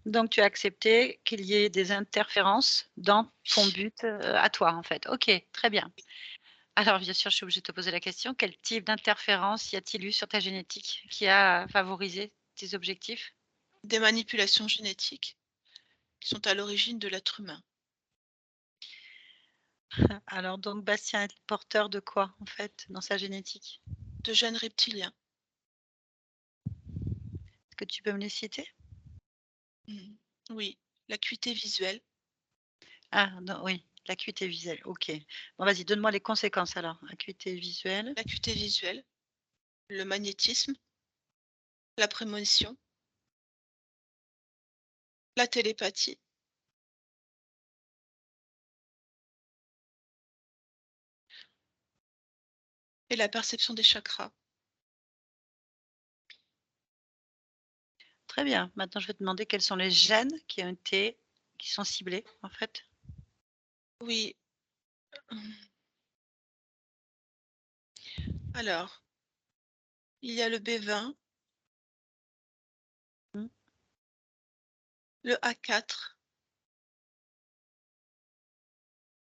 Donc, tu as accepté qu'il y ait des interférences dans ton but à toi, en fait. OK, très bien. Alors, bien sûr, je suis obligée de te poser la question, quel type d'interférence y a-t-il eu sur ta génétique qui a favorisé tes objectifs? Des manipulations génétiques qui sont à l'origine de l'être humain. Alors, donc, Bastien est porteur de quoi, en fait, dans sa génétique? De gènes reptiliens. Est-ce que tu peux me les citer? Oui, l'acuité visuelle, Ah, non, oui, l'acuité visuelle, OK. Bon, vas-y, donne-moi les conséquences alors. Acuité visuelle. l'acuité visuelle, le magnétisme, la prémonition, la télépathie, et la perception des chakras. Très bien. Maintenant, je vais te demander quels sont les gènes qui sont ciblés, en fait. Oui. Alors, il y a le B20, Mmh. le A4,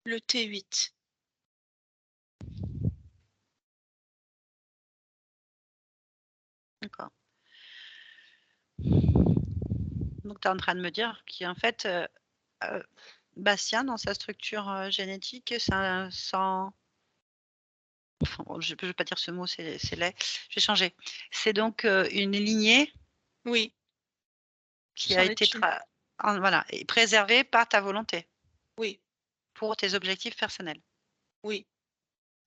le T8. D'accord. Donc, tu es en train de me dire qu'en fait, Bastien, dans sa structure génétique, c'est un sang. Enfin, bon, je ne vais pas dire ce mot, c'est laid. Je vais changer. C'est donc une lignée Oui, qui a c'en été est une. voilà, et préservée par ta volonté Oui, pour tes objectifs personnels. oui,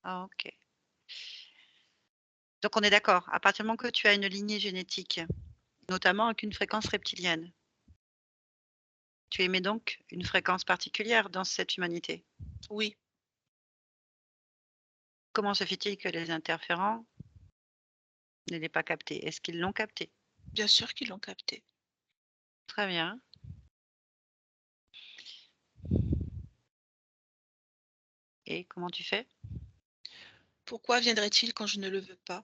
Ah, OK. Donc, on est d'accord. À partir du moment que tu as une lignée génétique, notamment avec une fréquence reptilienne, tu émets donc une fréquence particulière dans cette humanité. oui. Comment se fait-il que les interférents ne l'aient pas capté? Est-ce qu'ils l'ont capté? Bien sûr qu'ils l'ont capté. Très bien. Et comment tu fais? Pourquoi viendrait-il quand je ne le veux pas?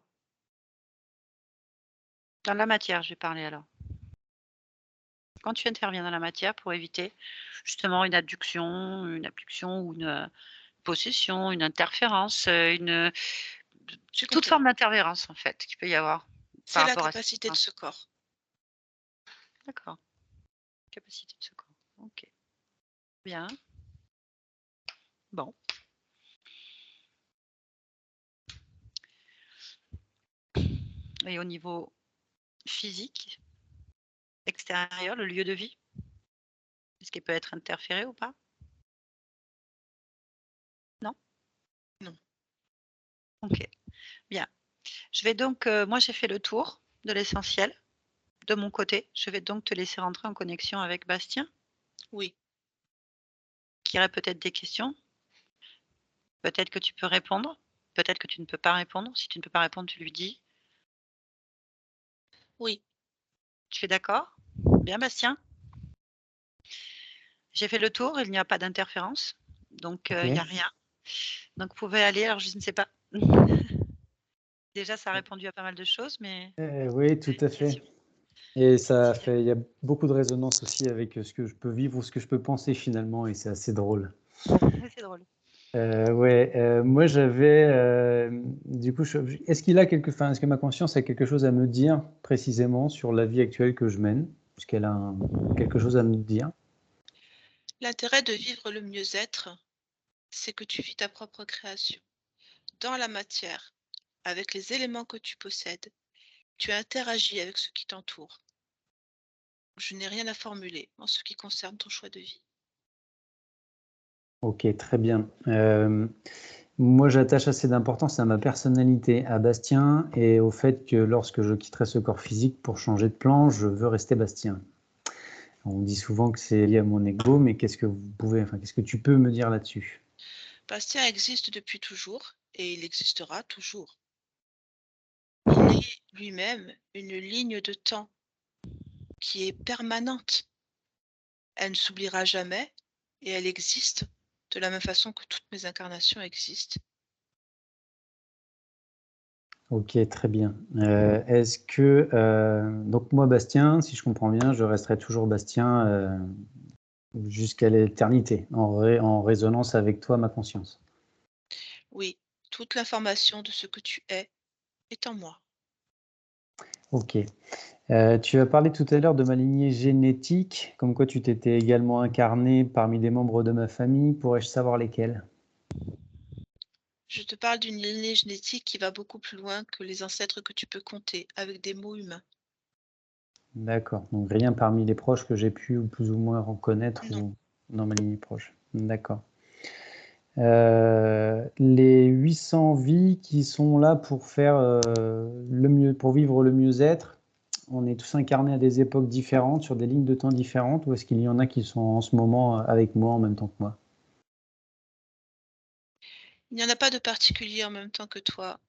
Dans la matière, je vais parler alors. Quand tu interviens dans la matière pour éviter justement une abduction ou une possession, une interférence, J'ai toute compris. forme d'interférence en fait qu'il peut y avoir par C'est la rapport à cette capacité de fréquence. ce corps. D'accord. Capacité de secours. OK. Bien. Bon. Et au niveau physique, extérieur, le lieu de vie, est-ce qu'il peut être interféré ou pas? Non? Non. OK. Bien. Je vais donc, moi j'ai fait le tour de l'essentiel de mon côté. Je vais donc te laisser rentrer en connexion avec Bastien, Oui, qui aurait peut-être des questions. Peut-être que tu peux répondre, peut-être que tu ne peux pas répondre. Si tu ne peux pas répondre, tu lui dis. oui, Tu es d'accord? Bien Bastien? J'ai fait le tour, il n'y a pas d'interférence, donc Ok. il n'y a rien. Donc vous pouvez aller, alors je ne sais pas. Déjà ça a répondu à pas mal de choses, mais Oui, tout à fait. question. Et Si jamais. il y a beaucoup de résonance aussi avec ce que je peux vivre ou ce que je peux penser finalement, et c'est assez drôle. Oui, c'est drôle. Moi j'avais, du coup, est-ce qu'il a est-ce que ma conscience a quelque chose à me dire précisément sur la vie actuelle que je mène? Est-ce qu'elle a quelque chose à me dire? l'intérêt de vivre le mieux-être, c'est que tu vis ta propre création. Dans la matière, avec les éléments que tu possèdes, tu interagis avec ce qui t'entoure. Je n'ai rien à formuler en ce qui concerne ton choix de vie. Ok, très bien. Moi, j'attache assez d'importance à ma personnalité, à Bastien, et au fait que lorsque je quitterai ce corps physique pour changer de plan, je veux rester Bastien. On dit souvent que c'est lié à mon ego, mais qu'est-ce que tu peux me dire là-dessus? Bastien existe depuis toujours et il existera toujours. est lui-même une ligne de temps qui est permanente. Elle ne s'oubliera jamais et elle existe de la même façon que toutes mes incarnations existent. Ok, très bien. Est-ce que, donc moi, Bastien, si je comprends bien, je resterai toujours Bastien jusqu'à l'éternité, en résonance avec toi, ma conscience. Oui, toute l'information de ce que tu es est en moi. Ok. Tu as parlé tout à l'heure de ma lignée génétique, comme quoi tu t'étais également incarné parmi des membres de ma famille. Pourrais-je savoir lesquels? Je te parle d'une lignée génétique qui va beaucoup plus loin que les ancêtres que tu peux compter avec des mots humains. D'accord. Donc rien parmi les proches que j'ai pu plus ou moins reconnaître Non, ou dans ma lignée proche. D'accord. Les 800 vies qui sont là pour faire le mieux, pour vivre le mieux-être, on est tous incarnés à des époques différentes, sur des lignes de temps différentes, ou est-ce qu'il y en a qui sont en ce moment avec moi en même temps que moi? il n'y en a pas de particulier en même temps que toi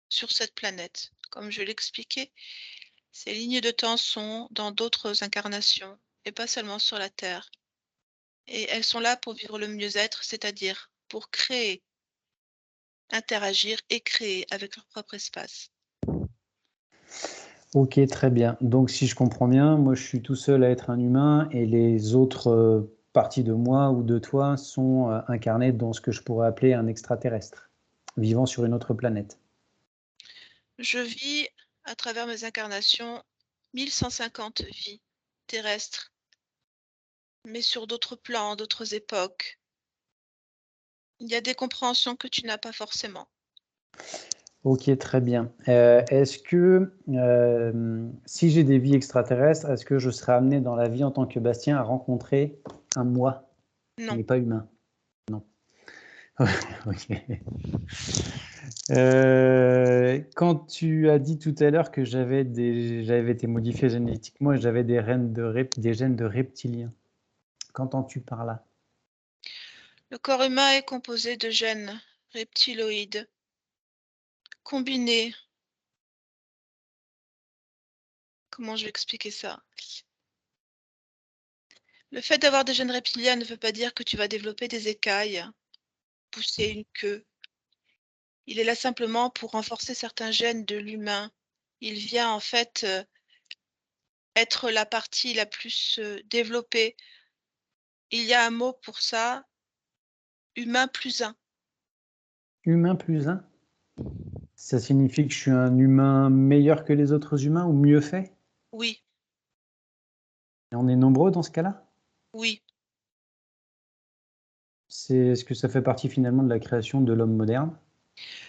sur cette planète. Comme je l'expliquais, ces lignes de temps sont dans d'autres incarnations et pas seulement sur la Terre. Et elles sont là pour vivre le mieux-être, c'est-à-dire pour créer, interagir et créer avec leur propre espace. Ok, très bien. Donc, si je comprends bien, moi, je suis tout seul à être un humain et les autres parties de moi ou de toi sont incarnées dans ce que je pourrais appeler un extraterrestre, vivant sur une autre planète. Je vis à travers mes incarnations 1150 vies terrestres, mais sur d'autres plans, d'autres époques. Il y a des compréhensions que tu n'as pas forcément. Ok, très bien. Est-ce que si j'ai des vies extraterrestres, est-ce que je serai amené dans la vie en tant que Bastien à rencontrer un moi qui Non, n'est pas humain? Non. Ok. Quand tu as dit tout à l'heure que j'avais été modifié génétiquement et j'avais des gènes de reptiliens, qu'entends-tu par là? le corps humain est composé de gènes reptiloïdes combinés. Comment je vais expliquer ça? Le fait d'avoir des gènes reptiliens ne veut pas dire que tu vas développer des écailles, pousser une queue. Il est là simplement pour renforcer certains gènes de l'humain. Il vient en fait être la partie la plus développée. Il y a un mot pour ça, humain plus un. Humain plus un? Ça signifie que je suis un humain meilleur que les autres humains ou mieux fait? Oui, Et on est nombreux dans ce cas-là? oui, Est-ce que ça fait partie finalement de la création de l'homme moderne?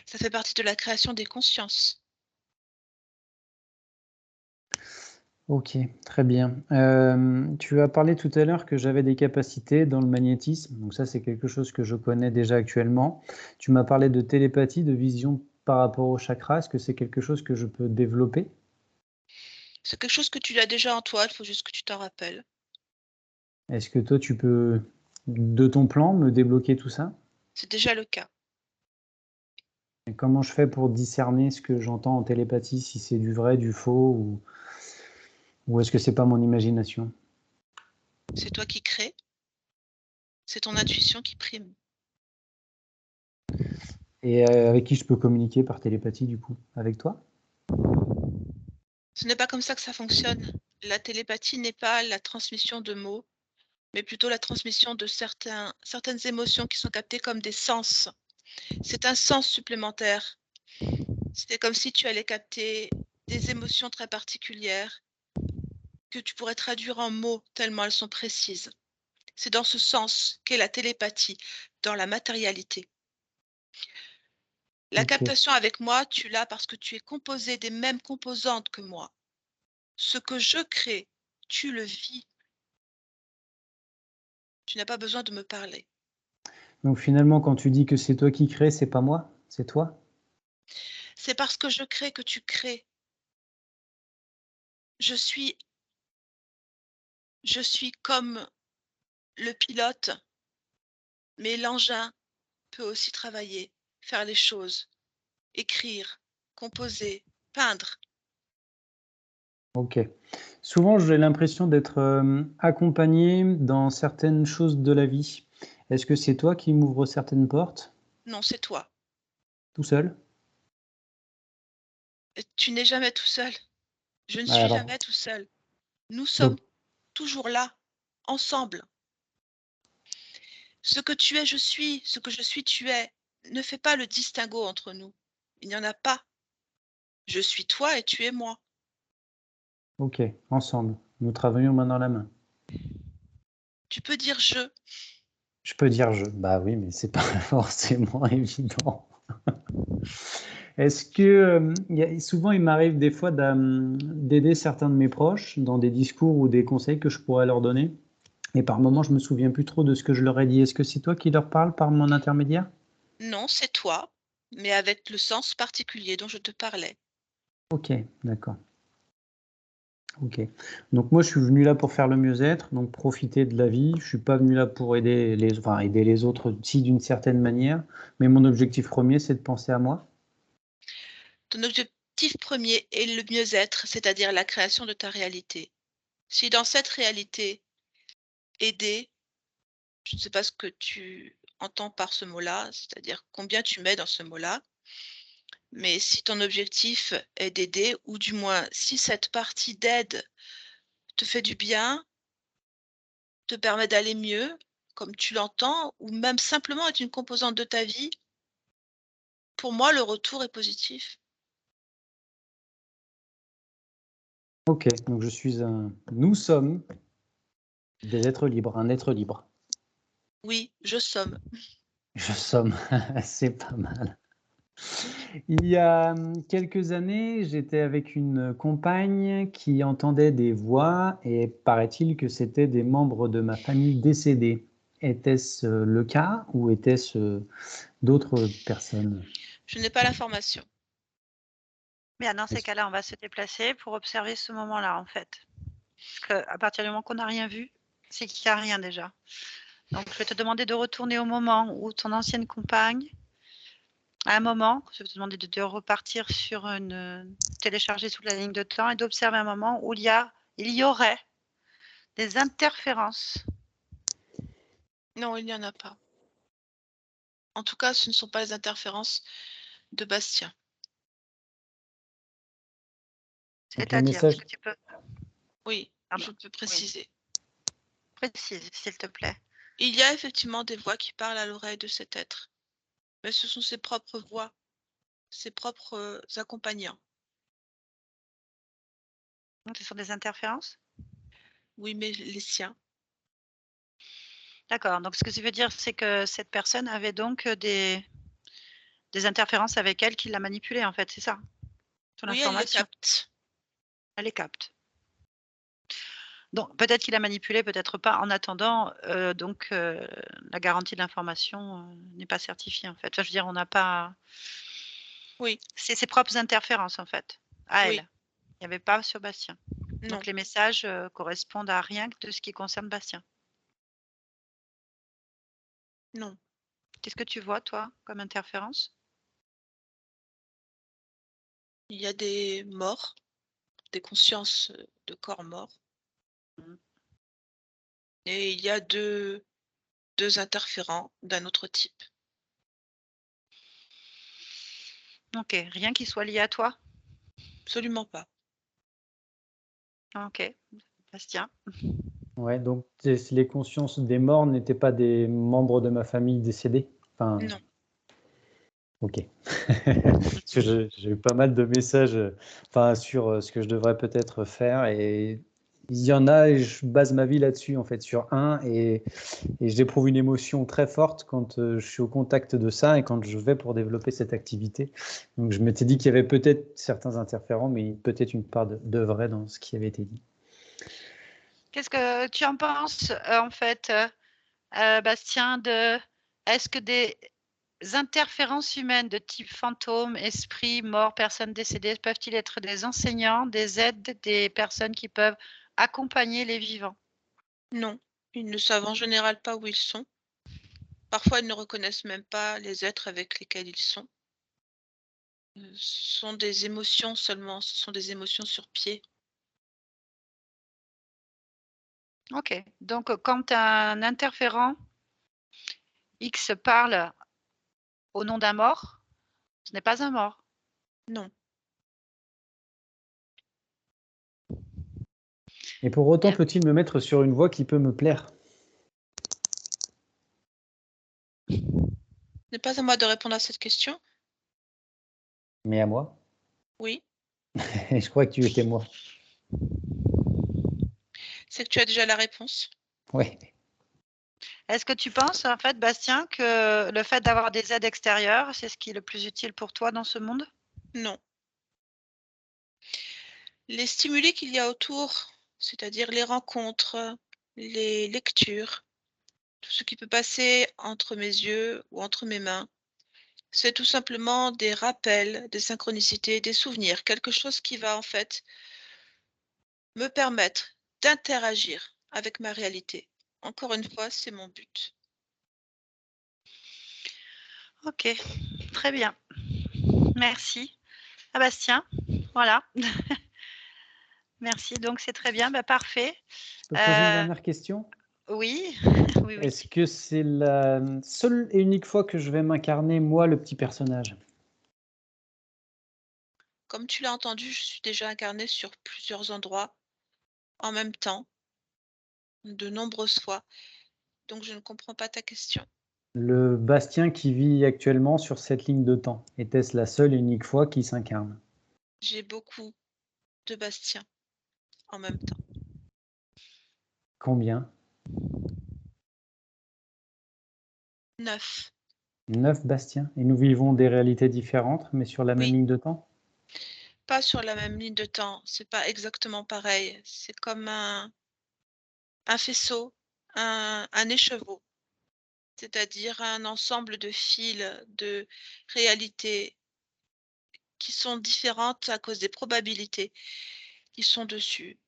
ça fait partie de la création des consciences. Ok, très bien. Tu as parlé tout à l'heure que j'avais des capacités dans le magnétisme, donc ça c'est quelque chose que je connais déjà actuellement. Tu m'as parlé de télépathie, de vision par rapport au chakra. Est-ce que c'est quelque chose que je peux développer? C'est quelque chose que tu as déjà en toi, il faut juste que tu t'en rappelles. Est-ce que toi tu peux, de ton plan, me débloquer tout ça? C'est déjà le cas. Et comment je fais pour discerner ce que j'entends en télépathie, si c'est du vrai, du faux, ou est-ce que c'est pas mon imagination? C'est toi qui crées, c'est ton intuition qui prime. Et avec qui je peux communiquer par télépathie du coup? Avec toi? Ce n'est pas comme ça que ça fonctionne. La télépathie n'est pas la transmission de mots, mais plutôt la transmission de certaines émotions qui sont captées comme des sens. C'est un sens supplémentaire. C'est comme si tu allais capter des émotions très particulières que tu pourrais traduire en mots tellement elles sont précises. C'est dans ce sens qu'est la télépathie, dans la matérialité. La Ok. captation avec moi, tu l'as parce que tu es composé des mêmes composantes que moi. Ce que je crée, tu le vis. Tu n'as pas besoin de me parler. Donc finalement, quand tu dis que c'est toi qui crée, c'est pas moi, c'est toi? C'est parce que je crée que tu crées. Je suis, je suis comme le pilote, mais l'engin peut aussi travailler, faire les choses, écrire, composer. peindre. Ok. Souvent, j'ai l'impression d'être accompagné dans certaines choses de la vie. Est-ce que c'est toi qui m'ouvres certaines portes, Non, c'est toi. tout seul? Et tu n'es jamais tout seul. Je ne suis Alors, jamais tout seul. Nous sommes donc, toujours là, ensemble. Ce que tu es, je suis. Ce que je suis, tu es. Ne fais pas le distinguo entre nous. Il n'y en a pas. Je suis toi et tu es moi. ok, ensemble. Nous travaillons main dans la main. Tu peux dire je. Je peux dire je. Bah oui, mais c'est pas forcément évident. Est-ce que souvent il m'arrive des fois d'aider certains de mes proches dans des discours ou des conseils que je pourrais leur donner, et par moments je me souviens plus trop de ce que je leur ai dit. Est-ce que c'est toi qui leur parles par mon intermédiaire? Non, c'est toi, mais avec le sens particulier dont je te parlais. Ok, d'accord. Ok. Donc moi je suis venu là pour faire le mieux-être, donc profiter de la vie. Je suis pas venu là pour aider les autres aussi d'une certaine manière, mais mon objectif premier c'est de penser à moi. Ton objectif premier est le mieux-être, c'est-à-dire la création de ta réalité. Si dans cette réalité, aider, je ne sais pas ce que tu entends par ce mot-là, c'est-à-dire combien tu mets dans ce mot-là, mais si ton objectif est d'aider, ou du moins si cette partie d'aide te fait du bien, te permet d'aller mieux, comme tu l'entends, ou même simplement est une composante de ta vie, pour moi, le retour est positif. Ok, donc nous sommes des êtres libres, un être libre. Oui, je somme. Je somme, c'est pas mal. Il y a quelques années, j'étais avec une compagne qui entendait des voix et paraît-il que c'était des membres de ma famille décédés. Était-ce le cas ou était-ce d'autres personnes? Je n'ai pas l'information. Bien, dans ces Est-ce- cas-là, on va se déplacer pour observer ce moment-là, en fait. Parce qu'à partir du moment qu'on n'a rien vu, c'est qu'il n'y a rien déjà. Donc, je vais te demander de retourner au moment où ton ancienne compagne, à un moment, je vais te demander de repartir sur télécharger toute la ligne de temps et d'observer un moment où il y aurait des interférences. Non, il n'y en a pas. En tout cas, ce ne sont pas les interférences de Bastien. Donc le C'est-à-dire, est-ce message, que tu peux, Oui, pardon, je peux oui, préciser. précise, s'il te plaît. Il y a effectivement des voix qui parlent à l'oreille de cet être, mais ce sont ses propres voix, ses propres accompagnants. Donc, ce sont des interférences? Oui, mais les siens. D'accord. Donc, ce que ça veut dire, c'est que cette personne avait donc des interférences avec elle qui l'a manipulée, en fait, c'est ça? Ton Oui, elle le information. capte. Elle les capte. Donc, peut-être qu'il a manipulé, peut-être pas. En attendant, la garantie de l'information n'est pas certifiée, en fait. Enfin, je veux dire, on n'a pas. Oui, C'est ses propres interférences, en fait, à oui, elle. Il n'y avait pas sur Bastien. non, Donc, les messages correspondent à rien que de ce qui concerne Bastien. non. Qu'est-ce que tu vois, toi, comme interférence? Il y a des morts, des consciences de corps morts, Mmh. et il y a deux interférents d'un autre type. OK. Rien qui soit lié à toi? Absolument pas. OK. Bastien? ouais, donc les consciences des morts n'étaient pas des membres de ma famille décédés? Enfin, Non, ok. Parce que j'ai eu pas mal de messages enfin, sur ce que je devrais peut-être faire et il y en a et je base ma vie là-dessus en fait, sur un et j'éprouve une émotion très forte quand je suis au contact de ça et quand je vais pour développer cette activité. Donc je m'étais dit qu'il y avait peut-être certains interférents, mais peut-être une part de vrai dans ce qui avait été dit. Qu'est-ce que tu en penses, en fait, Bastien, est-ce que des interférences humaines de type fantôme, esprit, mort, personnes décédées, peuvent-ils être des enseignants, des aides, des personnes qui peuvent accompagner les vivants? non. Ils ne savent en général pas où ils sont. Parfois, ils ne reconnaissent même pas les êtres avec lesquels ils sont. Ce sont des émotions seulement, ce sont des émotions sur pied. OK. Donc, quand un interférent X parle au nom d'un mort, ce n'est pas un mort. Non. Et pour autant, Bien. peut-il me mettre sur une voie qui peut me plaire? Ce n'est pas à moi de répondre à cette question. Mais à moi? Oui. Je crois que tu étais moi. C'est que tu as déjà la réponse. Oui. Est-ce que tu penses, en fait, Bastien, que le fait d'avoir des aides extérieures, c'est ce qui est le plus utile pour toi dans ce monde? Non. Les stimuli qu'il y a autour, c'est-à-dire les rencontres, les lectures, tout ce qui peut passer entre mes yeux ou entre mes mains, c'est tout simplement des rappels, des synchronicités, des souvenirs, quelque chose qui va en fait me permettre d'interagir avec ma réalité. Encore une fois, c'est mon but. OK, très bien. Merci. Ah Bastien, voilà. Merci, donc c'est très bien, bah, parfait. Je peux poser une dernière question? Oui, oui, oui. Est-ce que c'est la seule et unique fois que je vais m'incarner, moi, le petit personnage? Comme tu l'as entendu, je suis déjà incarnée sur plusieurs endroits en même temps, de nombreuses fois, donc je ne comprends pas ta question. Le Bastien qui vit actuellement sur cette ligne de temps, était-ce la seule et unique fois qu'il s'incarne? J'ai beaucoup de Bastien en même temps. Combien? 9. 9 Bastiens? Et nous vivons des réalités différentes, mais sur la même Oui, ligne de temps? pas sur la même ligne de temps, c'est pas exactement pareil. C'est comme un faisceau, un écheveau, c'est-à-dire un ensemble de fils, de réalités qui sont différentes à cause des probabilités qui sont dessus.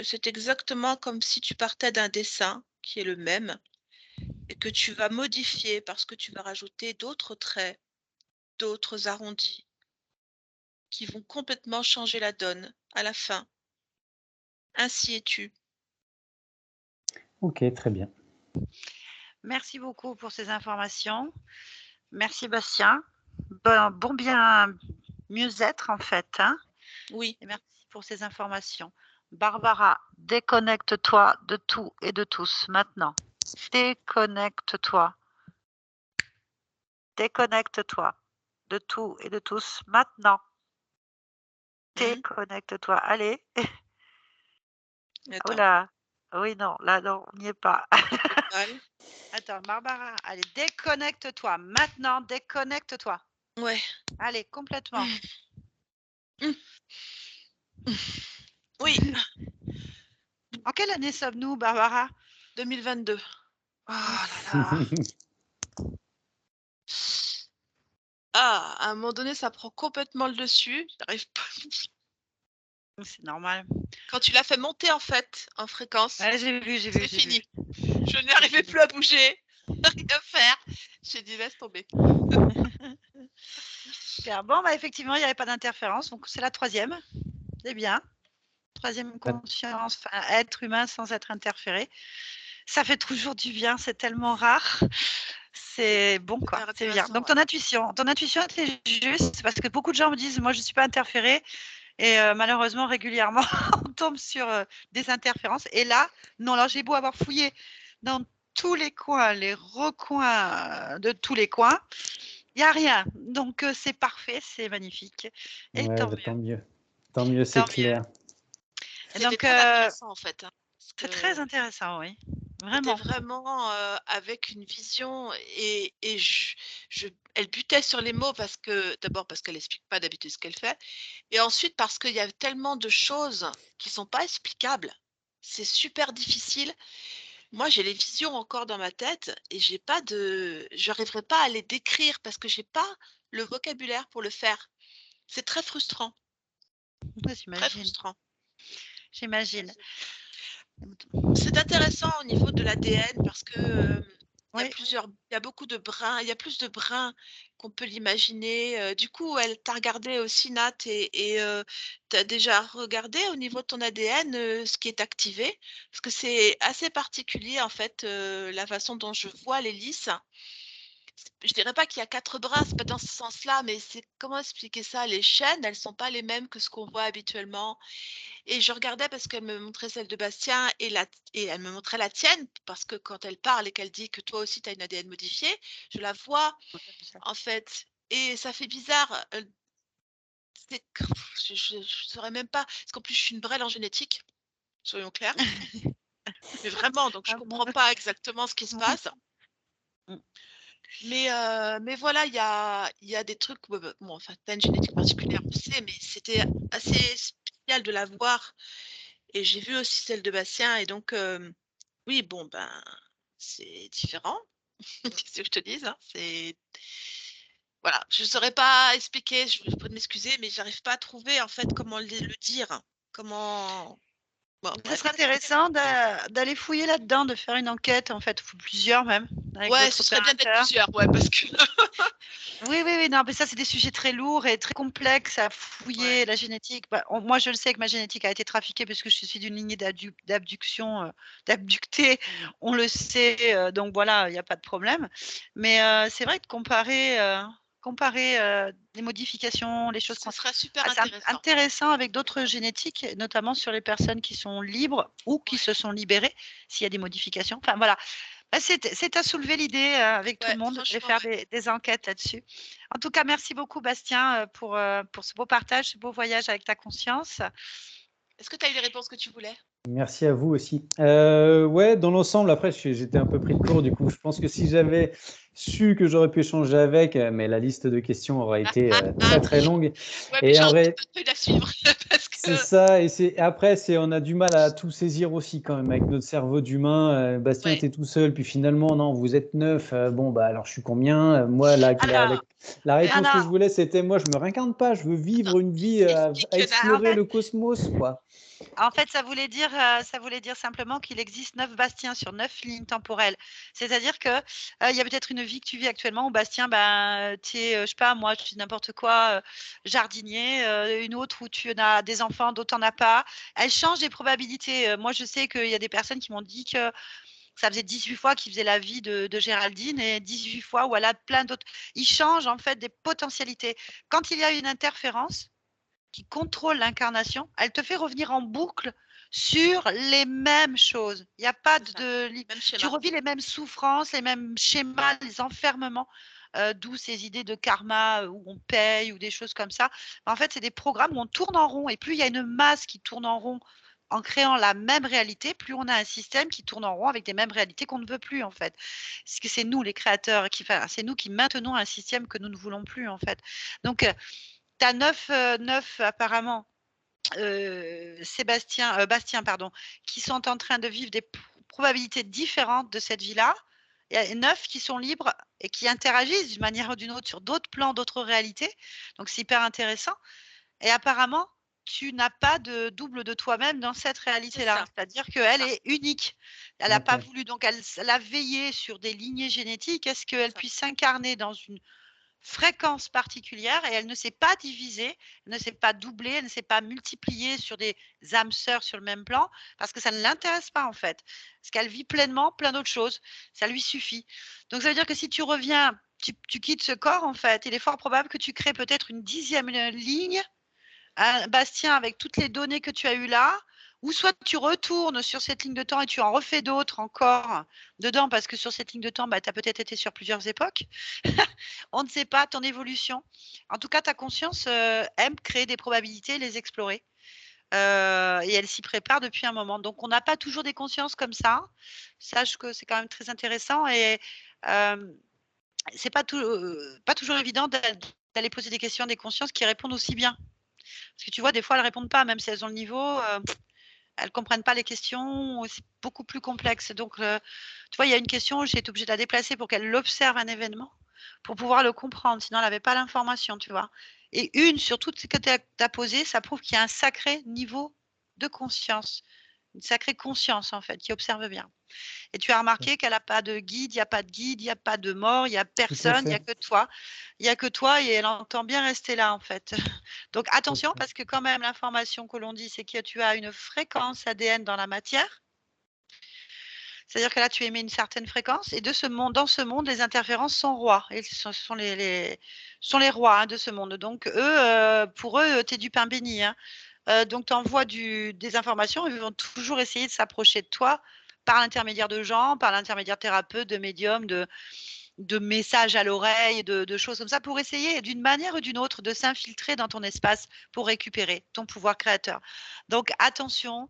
C'est exactement comme si tu partais d'un dessin qui est le même et que tu vas modifier parce que tu vas rajouter d'autres traits, d'autres arrondis qui vont complètement changer la donne à la fin. Ainsi es-tu. OK, très bien. Merci beaucoup pour ces informations. Merci Bastien. Bon bien mieux-être en fait, hein? Oui, Et merci pour ces informations. Barbara, déconnecte-toi de tout et de tous maintenant. Déconnecte-toi. Déconnecte-toi de tout et de tous maintenant. Déconnecte-toi. Allez. Oh attends, là. Oui, non, là, non, on n'y est pas. total. Attends, Barbara, allez, déconnecte-toi. Maintenant, déconnecte-toi. Ouais. Allez, complètement. Oui, En quelle année sommes-nous, Barbara? 2022. Oh là là. Ah, à un moment donné, ça prend complètement le dessus. J'arrive pas. C'est normal. Quand tu l'as fait monter en fait en fréquence, Ouais, j'ai vu, j'ai vu, c'est j'ai vu. fini. Je n'arrivais plus à bouger, rien faire. J'ai dit laisse tomber. Super. Bon, bah, effectivement, il n'y avait pas d'interférence, donc c'est la troisième. C'est bien. Troisième conscience, enfin, être humain sans être interféré. Ça fait toujours du bien, c'est tellement rare. C'est bon, quoi. Super C'est bien. intéressant, Donc, ouais. ton intuition était juste, parce que beaucoup de gens me disent, moi, je ne suis pas interférée. Et malheureusement, régulièrement, on tombe sur des interférences. Et là, non, là, j'ai beau avoir fouillé dans tous les coins, les recoins de tous les coins, il n'y a rien. Donc, c'est parfait, c'est magnifique. Et Ouais, tant bah, mieux. tant mieux. Tant mieux, c'est Tant mieux. clair. Et C'était donc, très intéressant en fait, hein, parce c'est très que intéressant, oui. c'était Vraiment. vraiment avec une vision et elle butait sur les mots parce que d'abord parce qu'elle explique pas d'habitude ce qu'elle fait et ensuite parce qu'il y a tellement de choses qui sont pas explicables. C'est super difficile. Moi, j'ai les visions encore dans ma tête et j'arriverai pas à les décrire parce que j'ai pas le vocabulaire pour le faire. C'est très frustrant, Ouais, très j'imagine. frustrant. J'imagine. C'est intéressant au niveau de l'ADN parce que Oui. Il y a beaucoup de brins, il y a plus de brins qu'on peut l'imaginer. Du coup, elle t'a regardé aussi, Nat, et tu as déjà regardé au niveau de ton ADN ce qui est activé? Parce que c'est assez particulier, en fait, la façon dont je vois les lys. Je dirais pas qu'il y a 4 brins, c'est pas dans ce sens-là, mais c'est comment expliquer ça? Les chaînes, elles sont pas les mêmes que ce qu'on voit habituellement. Et je regardais parce qu'elle me montrait celle de Bastien et elle me montrait la tienne, parce que quand elle parle et qu'elle dit que toi aussi tu as une ADN modifiée, je la vois en fait, et ça fait bizarre, c'est je saurais même pas, parce qu'en plus je suis une brêle en génétique, soyons clairs, mais vraiment, donc je Ah bon? comprends pas exactement ce qui se passe. Mmh. Mais voilà, il y a des trucs, bon, enfin, tu as une génétique particulière, on sait, mais c'était assez spécial de la voir, et j'ai vu aussi celle de Bastien, et donc oui, bon, ben, c'est différent. Qu'est-ce que je te dise, hein? C'est voilà, je ne saurais pas expliquer, je prie de m'excuser, mais j'arrive pas à trouver, en fait, comment le dire. Comment bon, Ça bref. serait intéressant d'aller fouiller là-dedans, de faire une enquête, en fait, ou plusieurs même, avec Ouais, d'autres ce serait bien d'être opérateurs. plusieurs, ouais, parce que Oui, oui, oui, non, mais ça, c'est des sujets très lourds et très complexes à ouais, fouiller, la génétique. Bah, moi, je le sais que ma génétique a été trafiquée parce que je suis d'une lignée d'abduction, d'abductés, on le sait, donc voilà, il n'y a pas de problème. Mais c'est vrai de comparer les modifications, les choses ce qu'on... serait super C'est intéressant. intéressant avec d'autres génétiques, et notamment sur les personnes qui sont libres ou qui Ouais, se sont libérées, s'il y a des modifications. Enfin, voilà. Bah, c'est à soulever l'idée avec tout ouais, le monde de franchement, faire ouais. des enquêtes là-dessus. En tout cas, merci beaucoup, Bastien, pour ce beau partage, ce beau voyage avec ta conscience. Est-ce que tu as eu les réponses que tu voulais? Merci à vous aussi. Ouais, dans l'ensemble, après, j'étais un peu pris de court, du coup, je pense que si j'avais su que j'aurais pu échanger avec, mais la liste de questions aurait été très très longue. Ouais, mais Et j'ai en envie vrai, de la suivre parce que c'est ça, et après, on a du mal à tout saisir aussi quand même avec notre cerveau d'humain. Bastien ouais. était tout seul, puis finalement, non, vous êtes 9. Bon, bah alors je suis combien? Moi, Alors, la non, réponse que non, je voulais, c'était moi, je me réincarne pas, je veux Attends, vivre une vie à explique, en explorer fait, le cosmos, quoi. ça voulait dire simplement qu'il existe 9 Bastiens sur 9 lignes temporelles. C'est-à-dire que il y a peut-être une vie que tu vis actuellement où Bastien, ben, tu es, je sais pas, moi, je suis n'importe quoi, jardinier, une autre où tu as des enfants, d'autres n'en as pas. Elle change les probabilités. Moi, je sais qu'il y a des personnes qui m'ont dit que ça faisait 18 fois qu'ils faisaient la vie de Géraldine et 18 fois où elle a plein d'autres. Ils changent en fait des potentialités. Quand il y a une interférence qui contrôle l'incarnation, elle te fait revenir en boucle sur les mêmes choses. Il n'y a pas c'est ça, de... même Tu schéma. revis les mêmes souffrances, les mêmes schémas, les enfermements, d'où ces idées de karma où on paye ou des choses comme ça. En fait, c'est des programmes où on tourne en rond et plus il y a une masse qui tourne en rond en créant la même réalité, plus on a un système qui tourne en rond avec des mêmes réalités qu'on ne veut plus en fait. Parce que c'est nous les créateurs, enfin, c'est nous qui maintenons un système que nous ne voulons plus en fait. Donc, tu as 9 apparemment, Bastien, pardon, qui sont en train de vivre des probabilités différentes de cette vie-là. Il y a 9 qui sont libres et qui interagissent d'une manière ou d'une autre sur d'autres plans, d'autres réalités. Donc, c'est hyper intéressant. Et apparemment, tu n'as pas de double de toi-même dans cette C'est réalité-là. ça, C'est-à-dire c'est qu'elle ça, est unique. Elle n'a pas Ok. voulu, donc elle a veillé sur des lignées génétiques. Est-ce c'est qu'elle ça. puisse s'incarner dans une fréquence particulière et elle ne s'est pas divisée, elle ne s'est pas doublée, elle ne s'est pas multipliée sur des âmes sœurs sur le même plan parce que ça ne l'intéresse pas en fait. Parce qu'elle vit pleinement plein d'autres choses. Ça lui suffit. Donc ça veut dire que si tu reviens, tu quittes ce corps en fait, il est fort probable que tu crées peut-être une 10e ligne, un Bastien avec toutes les données que tu as eues là, ou soit tu retournes sur cette ligne de temps et tu en refais d'autres encore dedans, parce que sur cette ligne de temps, bah, tu as peut-être été sur plusieurs époques. On ne sait pas ton évolution. En tout cas, ta conscience aime créer des probabilités, les explorer. Et elle s'y prépare depuis un moment. Donc, on n'a pas toujours des consciences comme ça. Sache que c'est quand même très intéressant et c'est pas toujours évident d'aller poser des questions à des consciences qui répondent aussi bien. Parce que tu vois, des fois, elles ne répondent pas, même si elles ont le niveau, elles ne comprennent pas les questions, c'est beaucoup plus complexe. Donc, tu vois, il y a une question, j'ai été obligée de la déplacer pour qu'elle observe un événement, pour pouvoir le comprendre, sinon elle n'avait pas l'information, tu vois. Et une sur toutes ce que tu as posées, ça prouve qu'il y a un sacré niveau de conscience, une sacrée conscience, en fait, qui observe bien. Et tu as remarqué qu'elle a pas de guide, il y a pas de guide, il y a pas de mort, il y a Tout à personne, il y a fait. que toi. Il y a que toi et elle entend bien rester là, en fait. Donc attention OK. parce que quand même l'information que l'on dit, c'est que tu as une fréquence ADN dans la matière. C'est-à-dire que là, tu émets une certaine fréquence et dans ce monde, les interférences sont rois et ce sont les rois, hein, de ce monde. Donc eux, pour eux, tu es du pain béni, hein. Donc tu envoies des informations, ils vont toujours essayer de s'approcher de toi par l'intermédiaire de gens, par l'intermédiaire de thérapeutes, de médiums, de messages à l'oreille, de choses comme ça, pour essayer d'une manière ou d'une autre de s'infiltrer dans ton espace pour récupérer ton pouvoir créateur. Donc attention,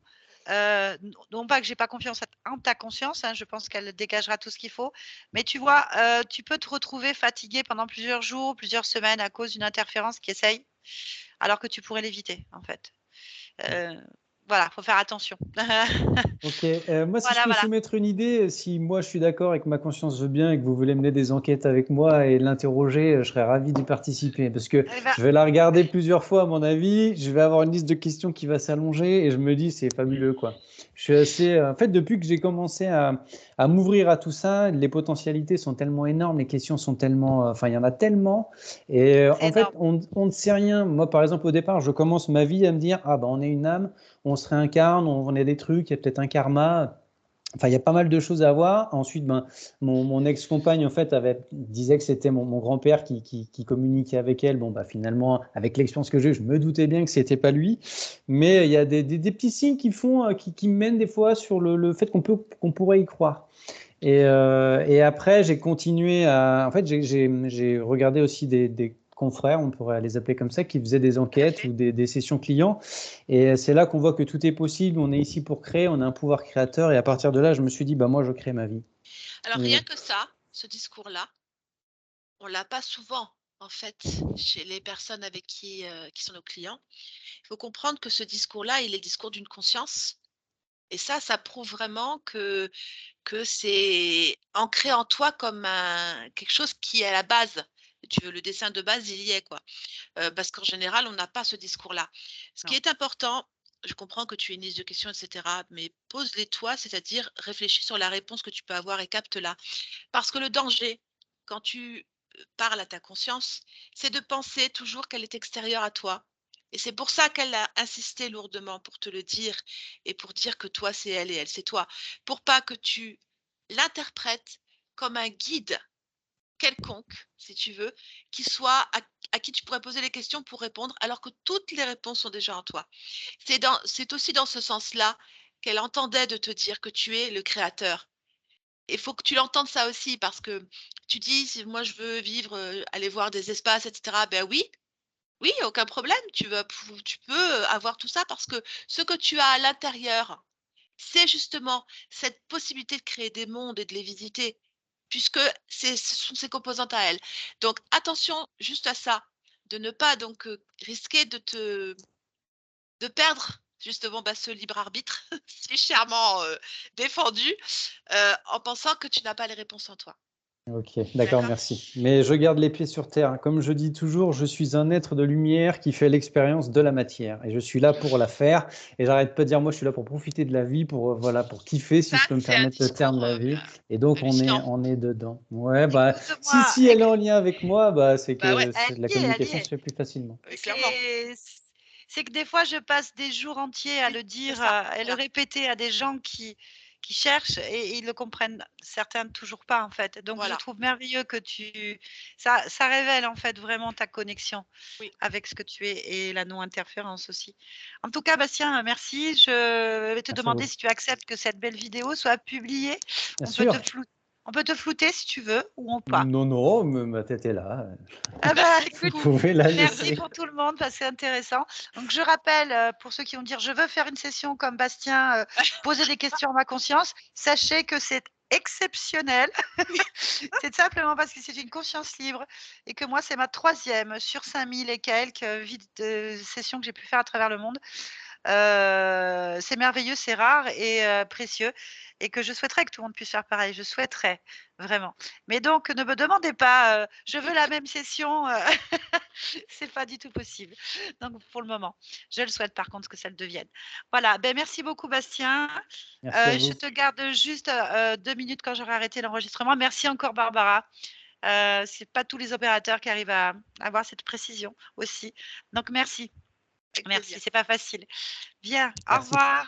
non pas que j'ai pas confiance en ta conscience, hein, je pense qu'elle dégagera tout ce qu'il faut, mais tu vois, tu peux te retrouver fatigué pendant plusieurs jours, plusieurs semaines à cause d'une interférence qui essaye, alors que tu pourrais l'éviter en fait. Voilà, faut faire attention. OK, moi, si je Voilà, peux voilà. soumettre une idée, si moi je suis d'accord et que ma conscience veut bien et que vous voulez mener des enquêtes avec moi et l'interroger, je serais ravi d'y participer parce que Eh ben, je vais la regarder plusieurs fois à mon avis, je vais avoir une liste de questions qui va s'allonger et je me dis c'est fabuleux quoi. Je suis assez, en fait depuis que j'ai commencé à m'ouvrir à tout ça, les potentialités sont tellement énormes, les questions sont tellement, enfin il y en a tellement et c'est en fait énorme. on ne sait rien. Moi par exemple au départ je commence ma vie à me dire ah ben on est une âme, on se réincarne, on a des trucs, il y a peut-être un karma. Enfin, il y a pas mal de choses à voir. Ensuite, ben, mon ex-compagne, en fait, disait que c'était mon grand-père qui communiquait avec elle. Bon, bah, finalement, avec l'expérience que j'ai, je me doutais bien que c'était pas lui. Mais il y a des petits signes qui font, qui me mènent des fois sur le fait qu'on pourrait y croire. Et après, j'ai continué à. En fait, j'ai regardé aussi des confrères, on pourrait les appeler comme ça, qui faisaient des Tout à enquêtes fait. ou des sessions clients. Et c'est là qu'on voit que tout est possible. On est ici pour créer, on a un pouvoir créateur. Et à partir de là, je me suis dit, bah, moi, je crée ma vie. Alors Et, rien que ça, ce discours-là, on l'a pas souvent en fait chez les personnes avec qui sont nos clients. Il faut comprendre que ce discours-là, il est le discours d'une conscience et ça prouve vraiment que c'est ancré en toi comme quelque chose qui est à la base. Si tu veux, le dessin de base, il y est quoi. Parce qu'en général, on n'a pas ce discours-là. Ce qui Non. est important, je comprends que tu aies une liste de questions, et cetera, mais pose-les toi, c'est-à-dire réfléchis sur la réponse que tu peux avoir et capte-la. Parce que le danger, quand tu parles à ta conscience, c'est de penser toujours qu'elle est extérieure à toi. Et c'est pour ça qu'elle a insisté lourdement pour te le dire et pour dire que toi, c'est elle et elle, c'est toi. Pour pas que tu l'interprètes comme un guide quelconque, si tu veux, qui soit à qui tu pourrais poser les questions pour répondre, alors que toutes les réponses sont déjà en toi. C'est aussi dans ce sens-là qu'elle entendait de te dire que tu es le créateur. Il faut que tu l'entendes ça aussi parce que tu dis: «Si moi je veux vivre, aller voir des espaces et cetera», ben oui, oui, aucun problème, tu peux avoir tout ça parce que ce que tu as à l'intérieur, c'est justement cette possibilité de créer des mondes et de les visiter, puisque ce sont ses composantes à elle. Donc attention juste à ça, de ne pas donc, risquer de perdre justement, bah, ce libre arbitre si chèrement, défendu, en pensant que tu n'as pas les réponses en toi. ok, d'accord, D'accord? merci. Mais je garde les pieds sur terre. Comme je dis toujours, je suis un être de lumière qui fait l'expérience de la matière. Et je suis là pour la faire. Et j'arrête pas de dire, moi, je suis là pour profiter de la vie, voilà, pour kiffer, si Ça, je peux me c'est un permettre le terme, discours, la vie. Et donc, on est, hallucinant. on est dedans. Ouais, bah, Écoute-moi, si elle est en lien avec moi, bah, c'est Bah, ouais, que elle la y est, elle y communication se est. fait plus facilement. clairement, C'est c'est que des fois, je passe des jours entiers à oui, le c'est dire, ça, et le voilà, répéter à des gens qui cherchent et ils le comprennent certains toujours pas, en fait. Donc je voilà, trouve merveilleux que ça révèle, en fait, vraiment ta connexion oui, avec ce que tu es et la non-interférence aussi. En tout cas, Bastien, merci. Je vais te Merci à demander vous. si tu acceptes que cette belle vidéo soit publiée. Bien On peut te sûr. flou on peut te flouter si tu veux ou pas. Non, non, ma tête est là. Ah bah, bah, Vous écoute, pouvez la merci laisser. pour tout le monde, parce que c'est intéressant. Donc je rappelle, pour ceux qui vont dire: «Je veux faire une session comme Bastien, poser des questions à ma conscience», sachez que c'est exceptionnel. C'est simplement parce que c'est une conscience libre et que moi, c'est ma 3e sur 5000 et quelques, sessions que j'ai pu faire à travers le monde. C'est merveilleux, c'est rare et précieux et que je souhaiterais que tout le monde puisse faire pareil. Je souhaiterais, vraiment. Mais donc, ne me demandez pas, je veux la même session, c'est pas du tout possible. Donc, pour le moment, je le souhaite par contre que ça le devienne. Voilà, ben, merci beaucoup Bastien. Merci à Je vous. te garde juste 2 minutes quand j'aurai arrêté l'enregistrement. Merci encore Barbara. C'est pas tous les opérateurs qui arrivent à avoir cette précision aussi. Donc merci. Avec Merci, plaisir. c'est pas facile. Bien, au Merci. revoir.